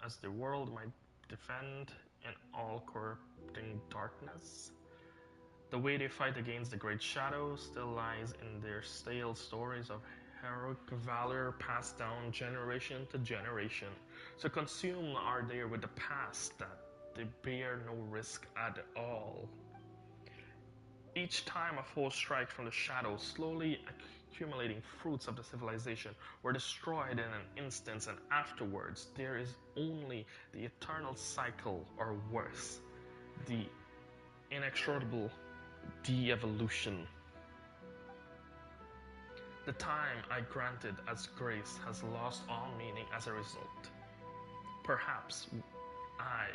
Speaker 1: as the world might defend in all corrupting darkness. The way they fight against the great shadows still lies in their stale stories of heroic valor passed down generation to generation. So consumed are they with the past that they bear no risk at all. Each time a foe strikes from the shadows, slowly accumulating fruits of the civilization were destroyed in an instant, and afterwards there is only the eternal cycle, or worse, the inexorable de-evolution. The time I granted as grace has lost all meaning as a result. Perhaps I,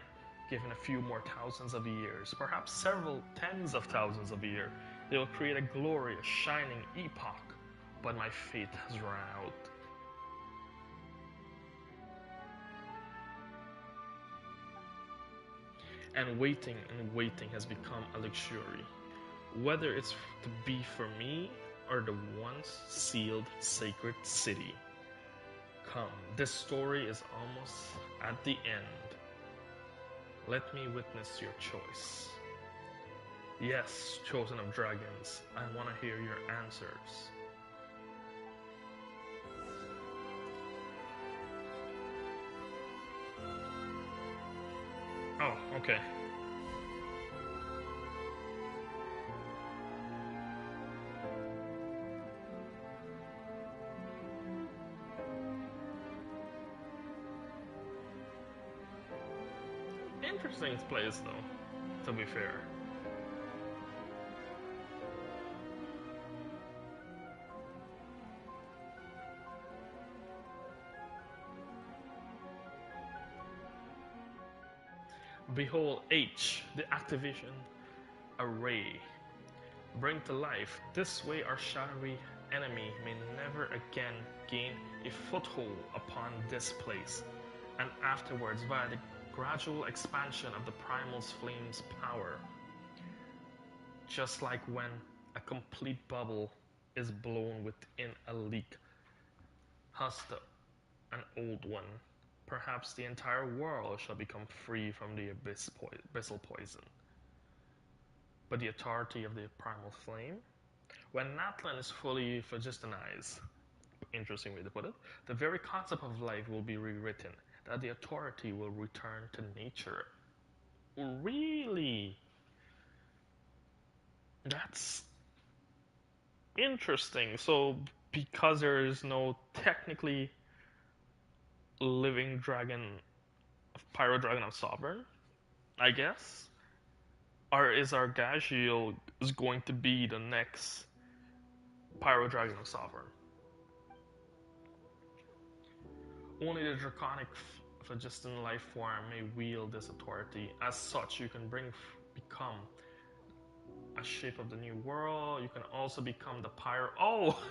Speaker 1: given a few more thousands of years, perhaps several tens of thousands of years, they will create a glorious, shining epoch, but my fate has run out. And waiting has become a luxury, whether it's to be for me or the once sealed sacred city. Come, this story is almost at the end. Let me witness your choice. Yes, chosen of dragons, I want to hear your answers. Oh, okay. Interesting place, though, to be fair. Behold H, the activation array. Bring to life. This way our shadowy enemy may never again gain a foothold upon this place, and afterwards via the gradual expansion of the primal's flame's power. Just like when a complete bubble is blown within a leak, hust an old one. Perhaps the entire world shall become free from the abyssal poison. But the authority of the primal flame? When Natlan is fully phlogistonized, interesting way to put it, the very concept of life will be rewritten, that the authority will return to nature. Really? That's interesting. So, because there is no technically living dragon, pyro dragon of sovereign, I guess, or is Argagiel is going to be the next pyro dragon of sovereign? Only the draconic phlogiston life form may wield this authority. As such, you can become a shape of the new world. You can also become the pyro. Oh,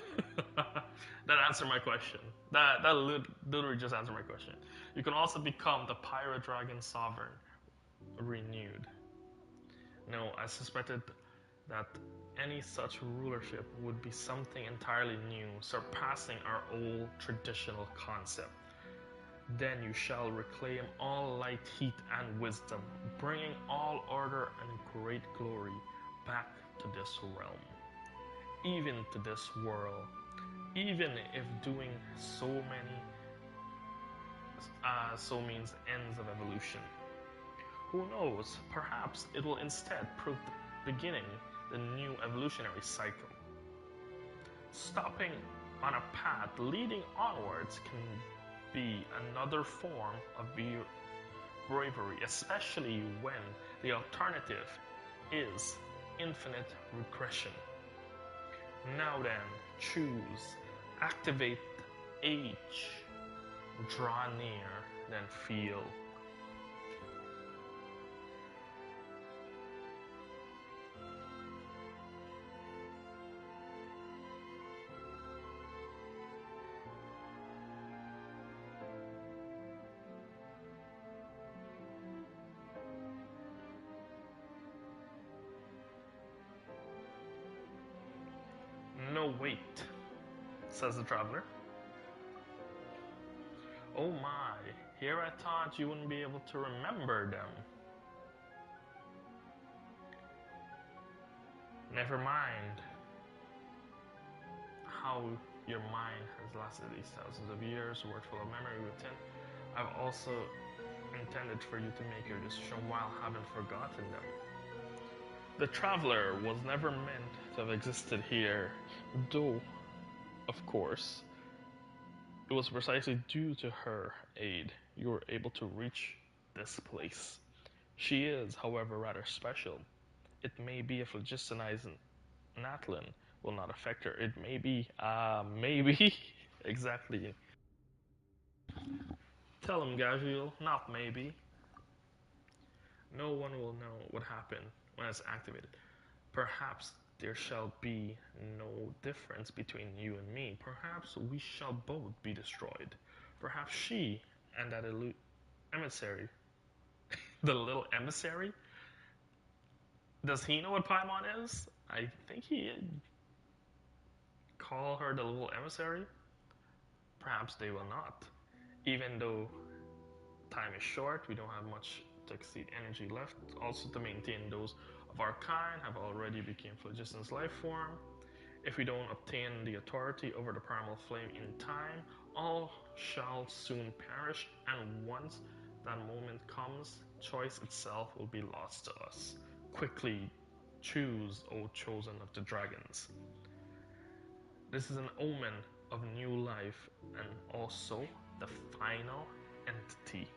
Speaker 1: that answered my question. That literally just answered my question. You can also become the pyro dragon sovereign, renewed. No, I suspected that any such rulership would be something entirely new, surpassing our old traditional concept. Then you shall reclaim all light, heat, and wisdom, bringing all order and great glory back to this realm, even to this world, even if doing so means ends of evolution. Who knows, perhaps it will instead prove beginning the new evolutionary cycle. Stopping on a path leading onwards can be another form of bravery, especially when the alternative is infinite regression. Now then, choose, activate H, draw near, then feel. No, wait, says the traveler. Oh my, here I thought you wouldn't be able to remember them. Never mind how your mind has lasted these thousands of years, worked full of memory within. I've also intended for you to make your decision while having forgotten them. The traveler was never meant to have existed here, though, of course, it was precisely due to her aid you were able to reach this place. She is, however, rather special. It may be a phlogistonizing Natlin will not affect her. It may be, maybe, exactly. Tell him, Gabriel, not maybe. No one will know what happened when it's activated. Perhaps there shall be no difference between you and me. Perhaps we shall both be destroyed. Perhaps she and that emissary, the little emissary, does he know what Paimon is? I think he call her the little emissary. Perhaps they will not. Even though time is short, we don't have much toxic energy left. Also, to maintain those of our kind have already become phlogiston's life form. If we don't obtain the authority over the primal flame in time, all shall soon perish, and once that moment comes, choice itself will be lost to us. Quickly choose, O chosen of the dragons. This is an omen of new life and also the final entity.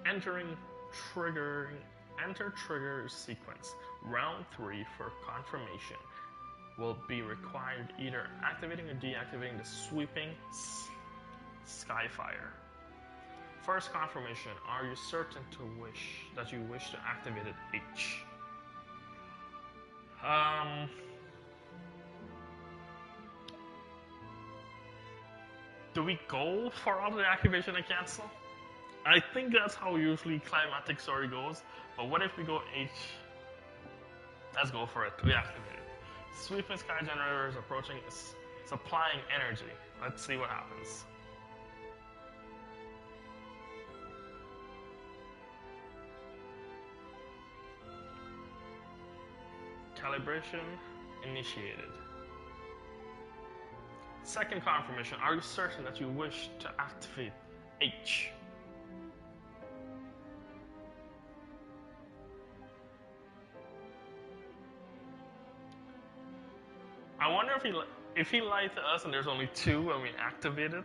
Speaker 1: Enter trigger sequence. Round 3 for confirmation will be required, either activating or deactivating the sweeping Skyfire. First confirmation, are you certain that you wish to activate it? H. Do we go for auto activation and cancel? I think that's how usually climatic story goes, but what if we go H? Let's go for it. We activate it. Sweeping Sky Generator is approaching, supplying energy. Let's see what happens. Calibration initiated. Second confirmation, are you certain that you wish to activate H? I wonder if he lied to us and there's only 2 and we activate it.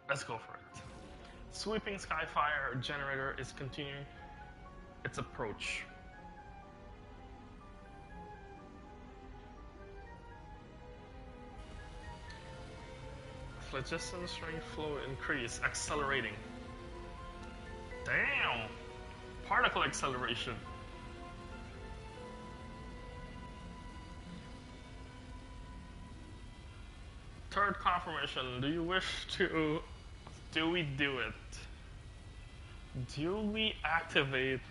Speaker 1: Let's go for it. Sweeping Skyfire Generator is continuing its approach. Phlogiston strength flow increase, accelerating. Damn! Particle acceleration. Third confirmation, do you wish to... Do we do it? Do we activate...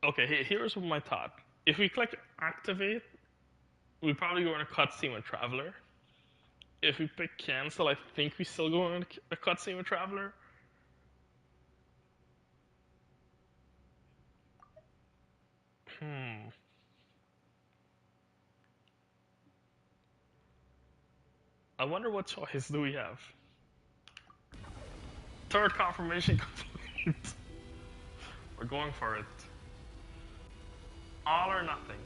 Speaker 1: Okay, here's my thought. If we click activate, we probably go in a cutscene with Traveler. If we pick cancel, I think we still go in a cutscene with Traveler. I wonder what choice do we have. Third confirmation complete. We're going for it. All or nothing.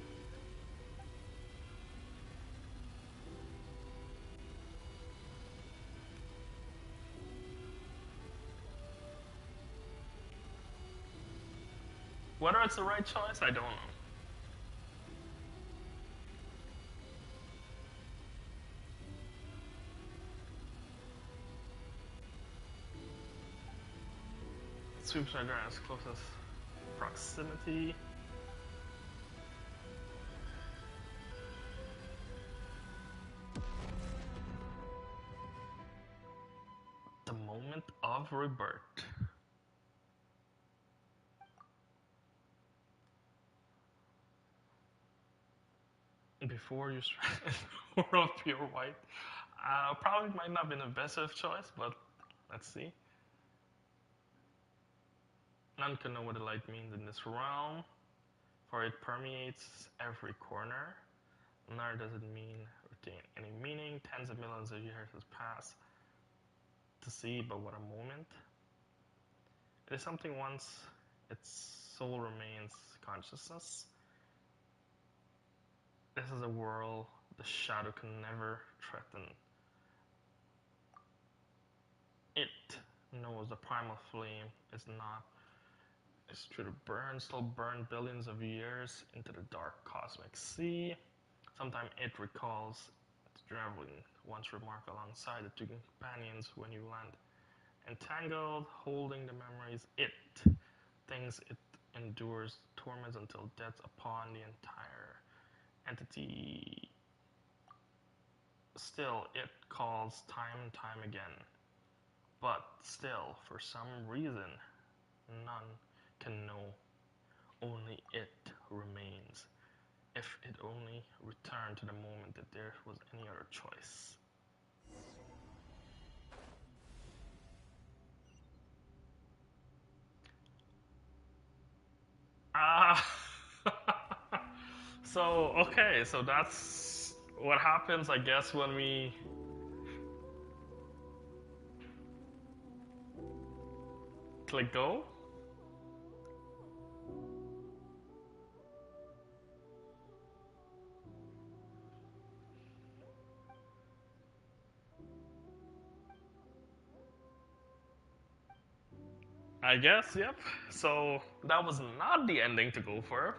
Speaker 1: Whether it's the right choice, I don't know. Sweeps our ground closest proximity. The moment of rebirth. Before you world of pure white. Probably might not be the best of choice, but let's see. None can know what the light means in this realm, for it permeates every corner. Nor does it retain any meaning. Tens of millions of years has passed to see, but what a moment. It is something once its soul remains consciousness. This is a world the shadow can never threaten. It knows the primal flame is not. It's true to burn, still burn billions of years into the dark cosmic sea. Sometimes it recalls its traveling once remark alongside the two companions when you land. Entangled, holding the memories, it thinks it endures torments until death upon the entire entity. Still, it calls time and time again. But still, for some reason, none can know. Only it remains. If it only returned to the moment that there was any other choice. So, okay, so that's what happens, I guess, when we click go. I guess, yep. So that was not the ending to go for.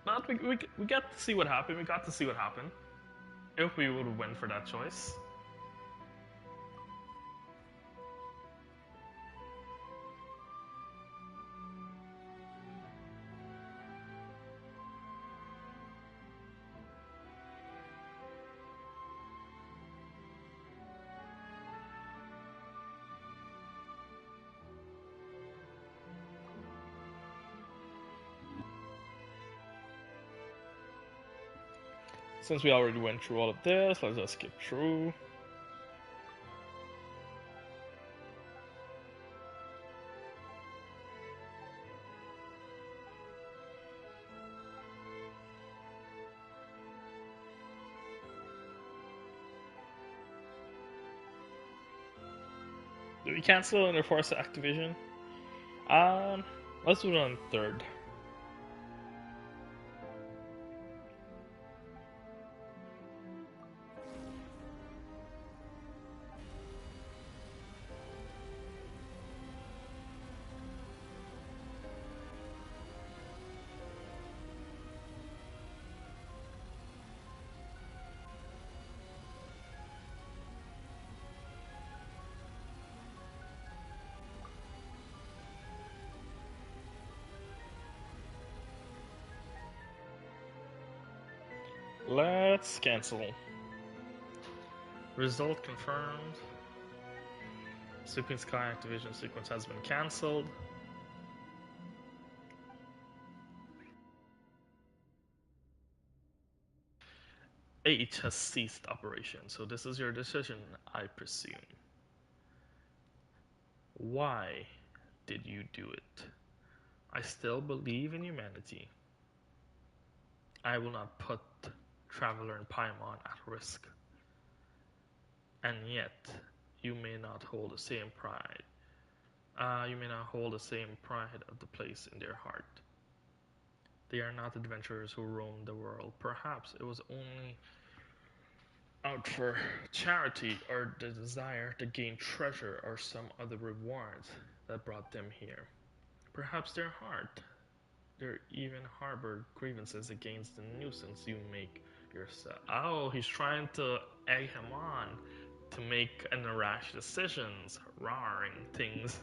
Speaker 1: But we got to see what happened. We got to see what happened. If we would have went for that choice. Since we already went through all of this, let's just skip through. Did we cancel and enforce Activision? Let's do it on third. Let's cancel. Result confirmed. Sequence Sky activation sequence has been cancelled. H has ceased operation, so this is your decision, I presume. Why did you do it? I still believe in humanity. I will not put Traveler and Paimon at risk. And yet, you may not hold the same pride. You may not hold the same pride of the place in their heart. They are not adventurers who roam the world. Perhaps it was only out for charity or the desire to gain treasure or some other reward that brought them here. Perhaps their heart, they even harbored grievances against the nuisance you make yourself. Oh, he's trying to egg him on to make an rash decisions, roaring things.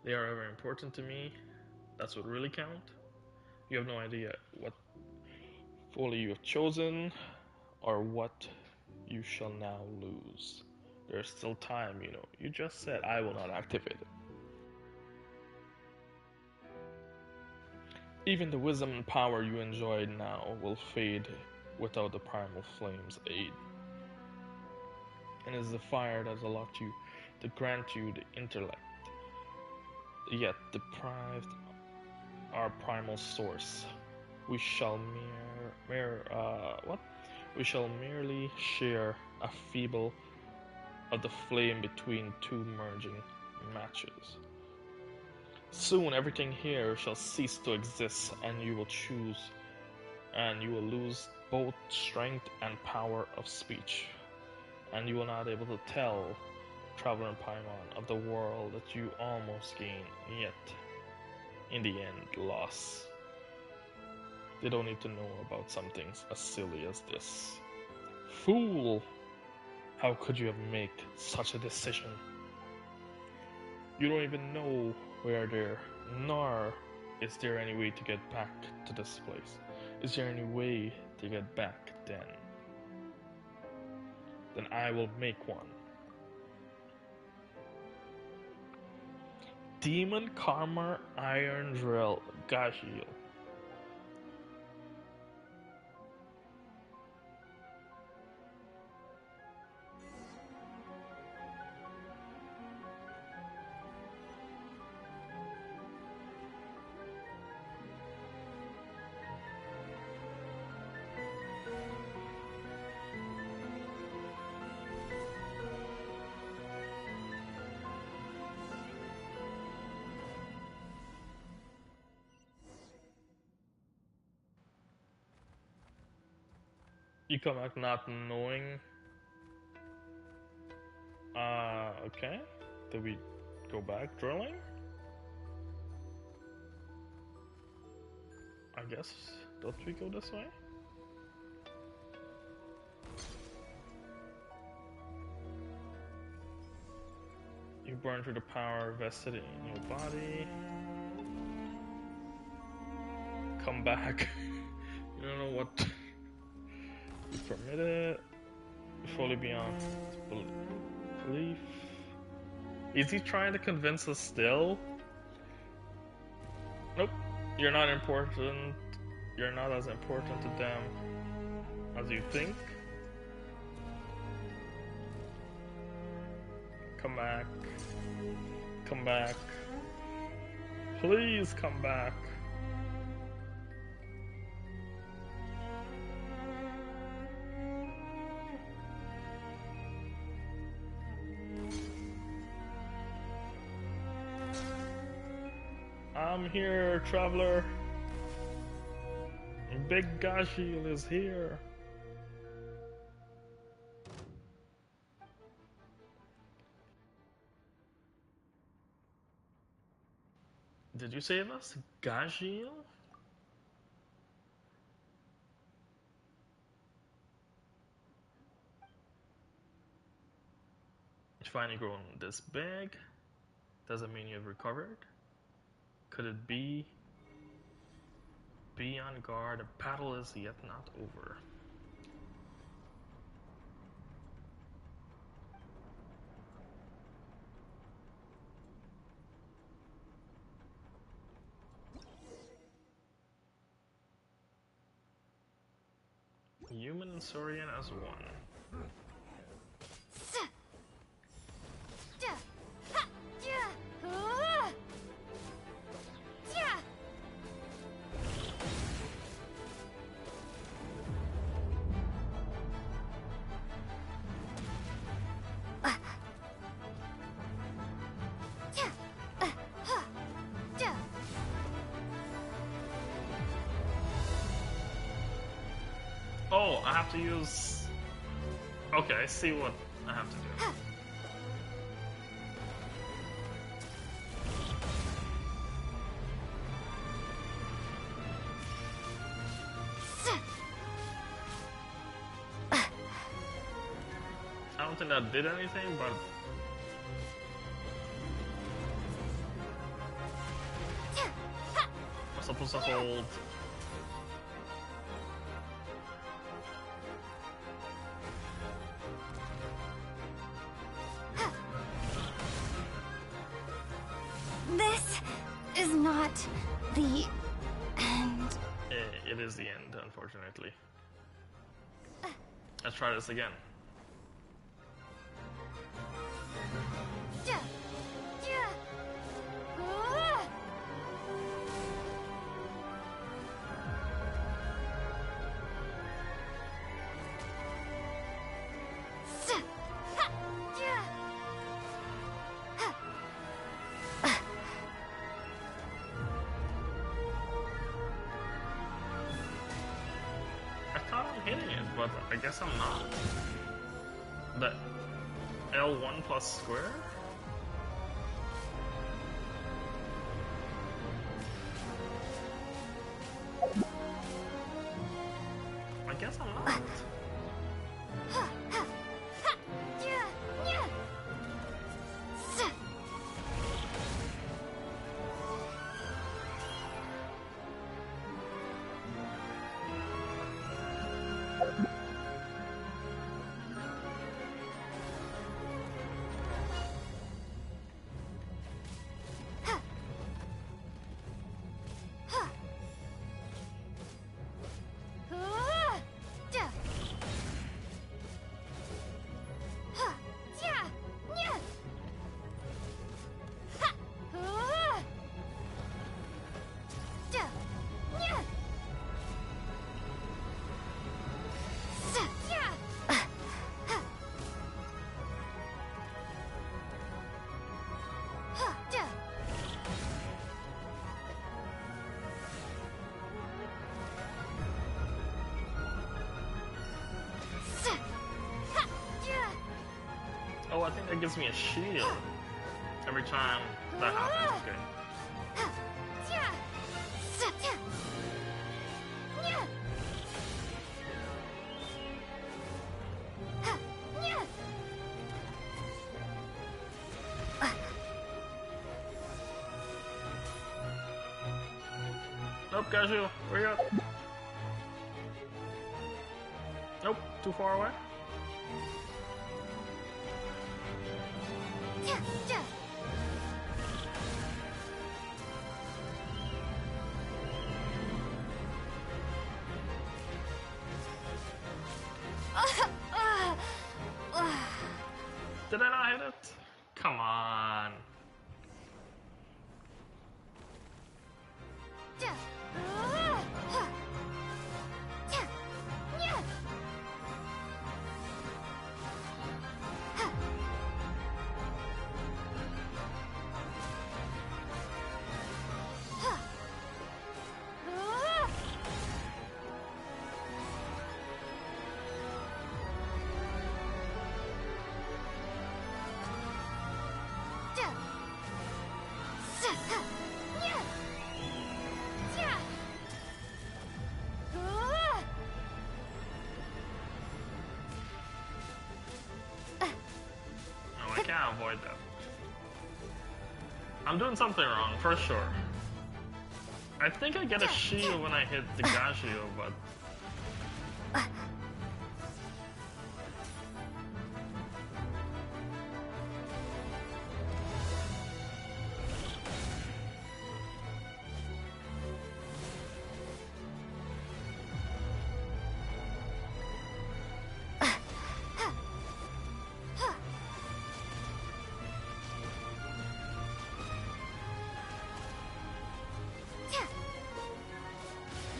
Speaker 1: They are very important to me. That's what really counts. You have no idea what folly you have chosen or what you shall now lose. There's still time, you know. You just said I will not activate it. Even the wisdom and power you enjoy now will fade without the primal flame's aid. And it is the fire that has allowed you to grant you the intellect, yet deprived our primal source. We shall We shall merely share a feeble of the flame between two merging matches. Soon everything here shall cease to exist, and you will lose both strength and power of speech, and you will not be able to tell Traveler and Paimon of the world that you almost gained, yet in the end lost. They don't need to know about something as silly as this. Fool! How could you have made such a decision? You don't even know where they're, nor is there any way to get back to this place. Is there any way to get back then? Then I will make one. Demon Karma Iron Drill Gajil. You come back not knowing. Okay. Did we go back drilling? I guess. Don't we go this way? You burn through the power vested in your body. Come back. You don't know what. You permit it. Fully beyond belief. Is he trying to convince us still? Nope. You're not important. You're not as important to them as you think. Come back. Come back. Please come back. I'm here, traveler. Big Gashil is here. Did you save us? Gashil? It's finally grown this big. Doesn't mean you've recovered. Could it be? Be on guard. The battle is yet not over. Human and Saurian as one. Oh, I have to use... Okay, I see what I have to do. I don't think that did anything, but... I'm supposed to hold...
Speaker 3: This is not the end.
Speaker 1: It is the end, unfortunately. Let's try this again. I thought I'm hitting it, but I guess I'm not. The L1 plus square? I guess I'm not. Oh, I think that gives me a shield every time that happens. Okay. Nope, Cashew, where you at? Nope, too far away. Did I not hit it? Come on. No, I can't avoid that. I'm doing something wrong, for sure. I think I get a shield when I hit the Gashio, but...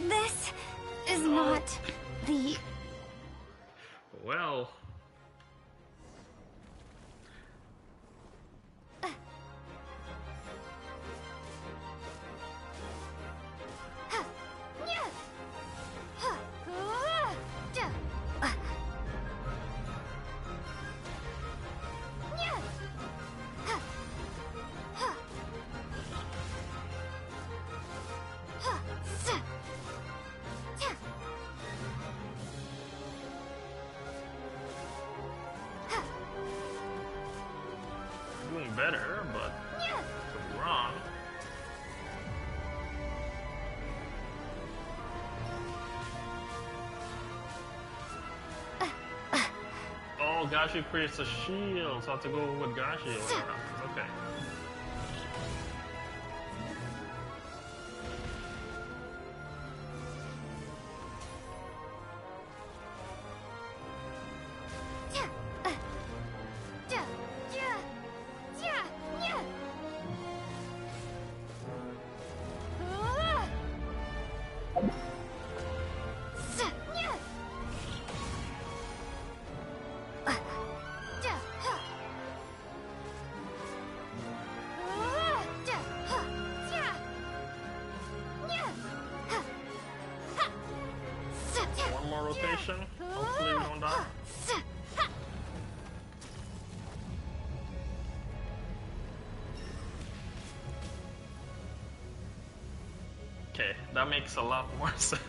Speaker 3: This is not the...
Speaker 1: Well... doing better, but could be wrong. Oh, Gashi creates a shield, so I have to go with Gashi. Okay. One more rotation. Hopefully we don't die. Okay, that makes a lot more sense.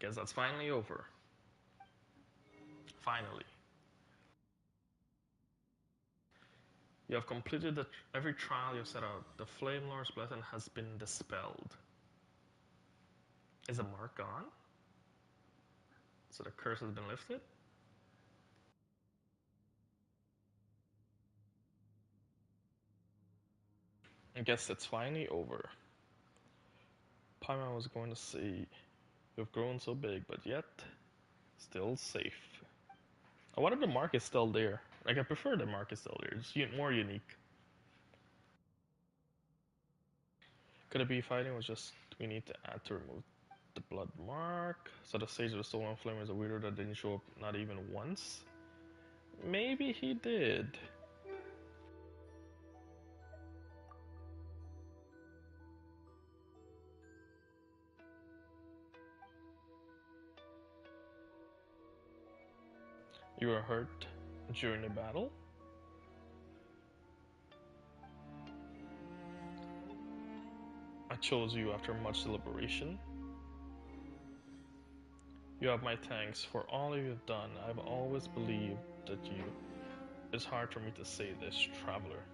Speaker 1: Guess that's finally over. Finally. You have completed every trial you set out. The Flame Lord's blessing has been dispelled. Is the mark gone? So the curse has been lifted? I guess it's finally over. Paimon was going to say, you've grown so big, but yet, still safe. I wonder if the mark is still there. Like, I prefer the mark is still there. It's more unique. Could it be fighting was just, we need to add to remove the blood mark? So the Sage of the Stolen Flame is a weirdo that didn't show up not even once? Maybe he did. You were hurt during the battle? I chose you after much deliberation. You have my thanks for all you've done. I've always believed that you... It's hard for me to say this, traveler.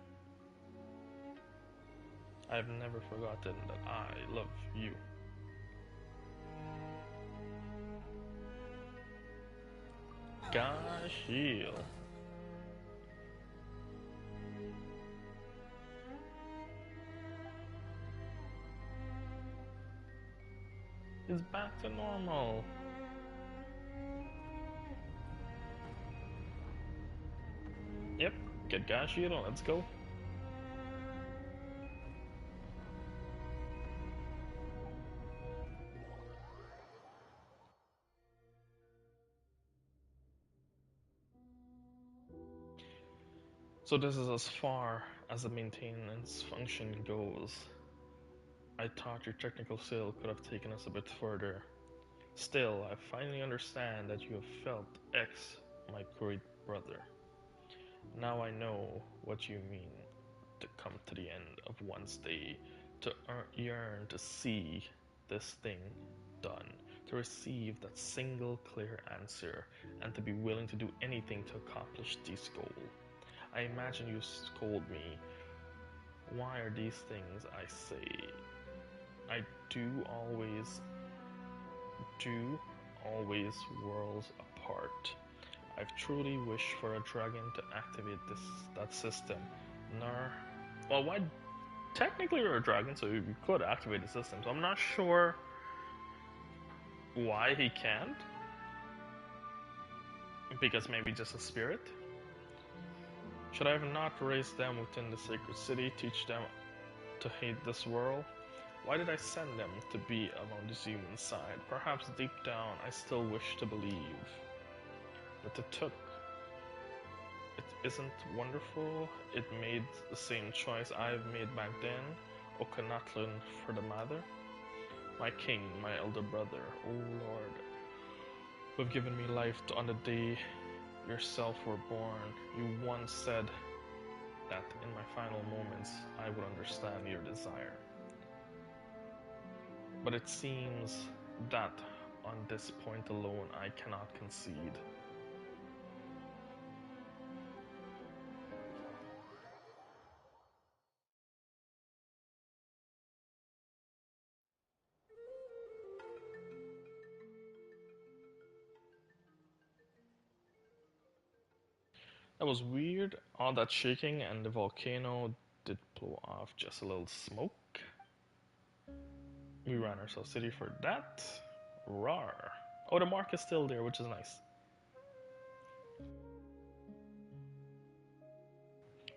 Speaker 1: I've never forgotten that I love you. Gashiel. It's back to normal. Yep, get Gashiel and let's go. So this is as far as the maintenance function goes. I thought your technical skill could have taken us a bit further. Still, I finally understand that you have felt X, my great brother. Now I know what you mean to come to the end of one's day, to yearn to see this thing done, to receive that single clear answer, and to be willing to do anything to accomplish this goal. I imagine you scold me. Why are these things I say? I do always worlds apart. I've truly wished for a dragon to activate that system. Nor, well, why? Technically, you're a dragon, so you could activate the system. So I'm not sure why he can't. Because maybe just a spirit. Should I have not raised them within the sacred city, teach them to hate this world? Why did I send them to be among the human side? Perhaps deep down I still wish to believe. But it took. It isn't wonderful. It made the same choice I've made back then. Okanatlun for the matter. My king, my elder brother, oh Lord, who have given me life on the day yourself were born. You once said that in my final moments I would understand your desire. But it seems that on this point alone I cannot concede. That was weird. All that shaking and the volcano did blow off just a little smoke. We ran ourselves city for that. Rar. Oh, the mark is still there, which is nice.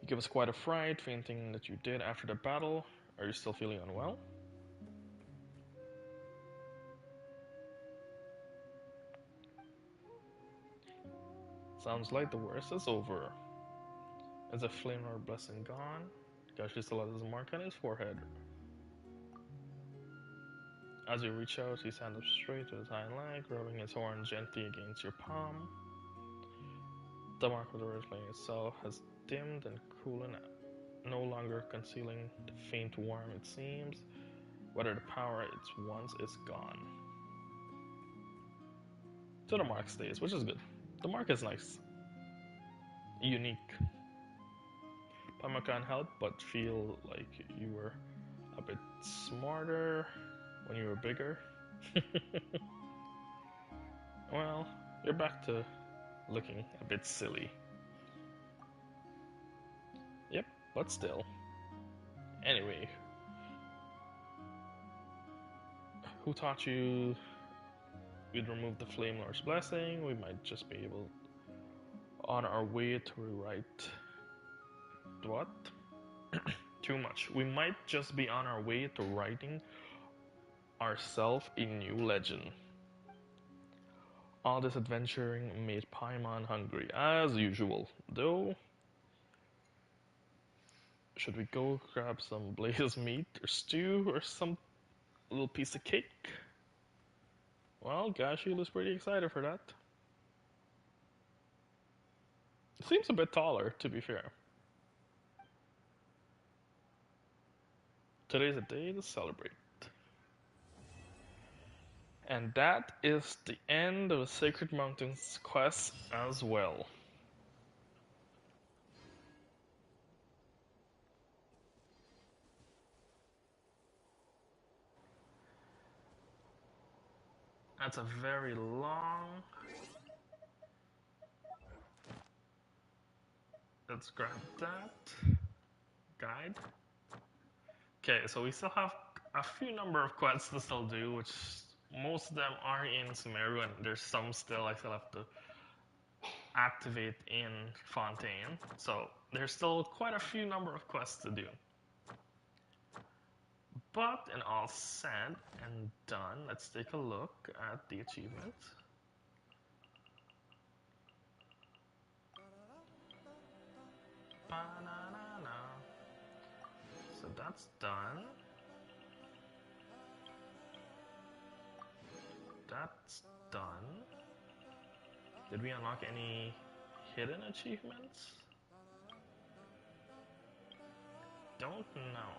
Speaker 1: You give us quite a fright, fainting that you did after the battle. Are you still feeling unwell? Sounds like the worst is over. Is the flame or blessing gone? Gashi still has his mark on his forehead. As you reach out, he stands up straight with his hind leg, rubbing his horn gently against your palm. The mark of the red flame itself has dimmed and cooling, no longer concealing the faint warmth it seems. Whether the power it once is gone. So the mark stays, which is good. The mark is nice. Unique. Paima can't help but feel like you were a bit smarter when you were bigger. Well, you're back to looking a bit silly. Yep, but still. Anyway, who taught you we'd remove the Flame Lord's blessing? We might just be able on our way to rewrite. What? Too much. We might just be on our way to writing ourselves a new legend. All this adventuring made Paimon hungry, as usual. Though, should we go grab some blazed meat or stew or some little piece of cake? Well, Gashi was pretty excited for that. Seems a bit taller, to be fair. Today's a day to celebrate. And that is the end of the Sacred Mountains quest as well. That's a very long. Let's grab that guide. Okay, so we still have a few number of quests to still do, which most of them are in Sumeru, and there's some still I still have to activate in Fontaine. So there's still quite a few number of quests to do. But in all said and done, let's take a look at the achievements. Ba-na-na-na. So that's done. That's done. Did we unlock any hidden achievements? don't know.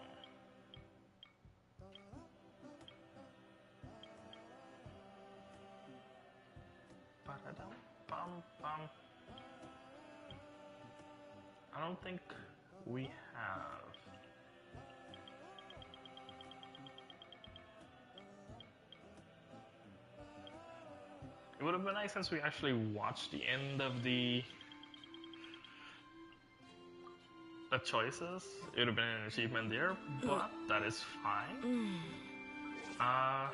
Speaker 1: Ba-da-dum-bum-bum. I don't think we have. It would have been nice since we actually watched the end of the choices. It would have been an achievement there, but that is fine. I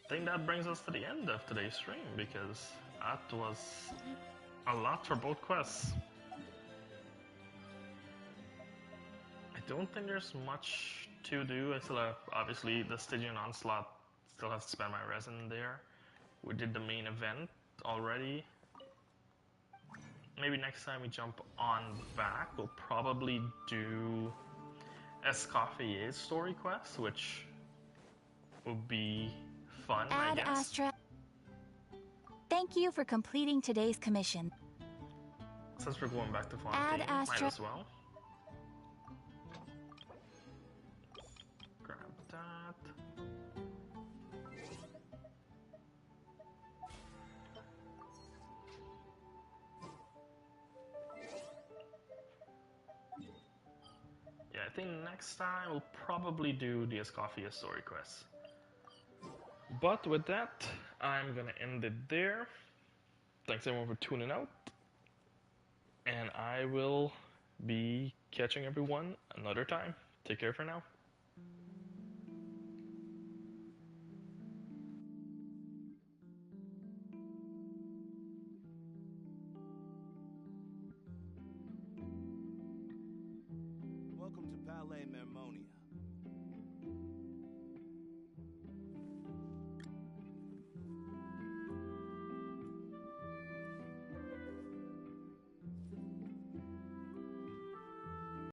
Speaker 1: think that brings us to the end of today's stream because that was a lot for both quests. I don't think there's much to do. I still have, obviously, the Stygian Onslaught. Still have to spend my resin there. We did the main event already. Maybe next time we jump on back, we'll probably do Escoffier's story quest, which will be fun, I guess.
Speaker 3: Astra. Thank you for completing today's commission.
Speaker 1: Since we're going back to Fontaine, might as well. Grab that. Yeah, I think next time we'll probably do the Escoffia story quest. But with that, I'm gonna end it there. Thanks everyone for tuning out. And I will be catching everyone another time. Take care for now.
Speaker 5: Welcome to Palais Mermoni.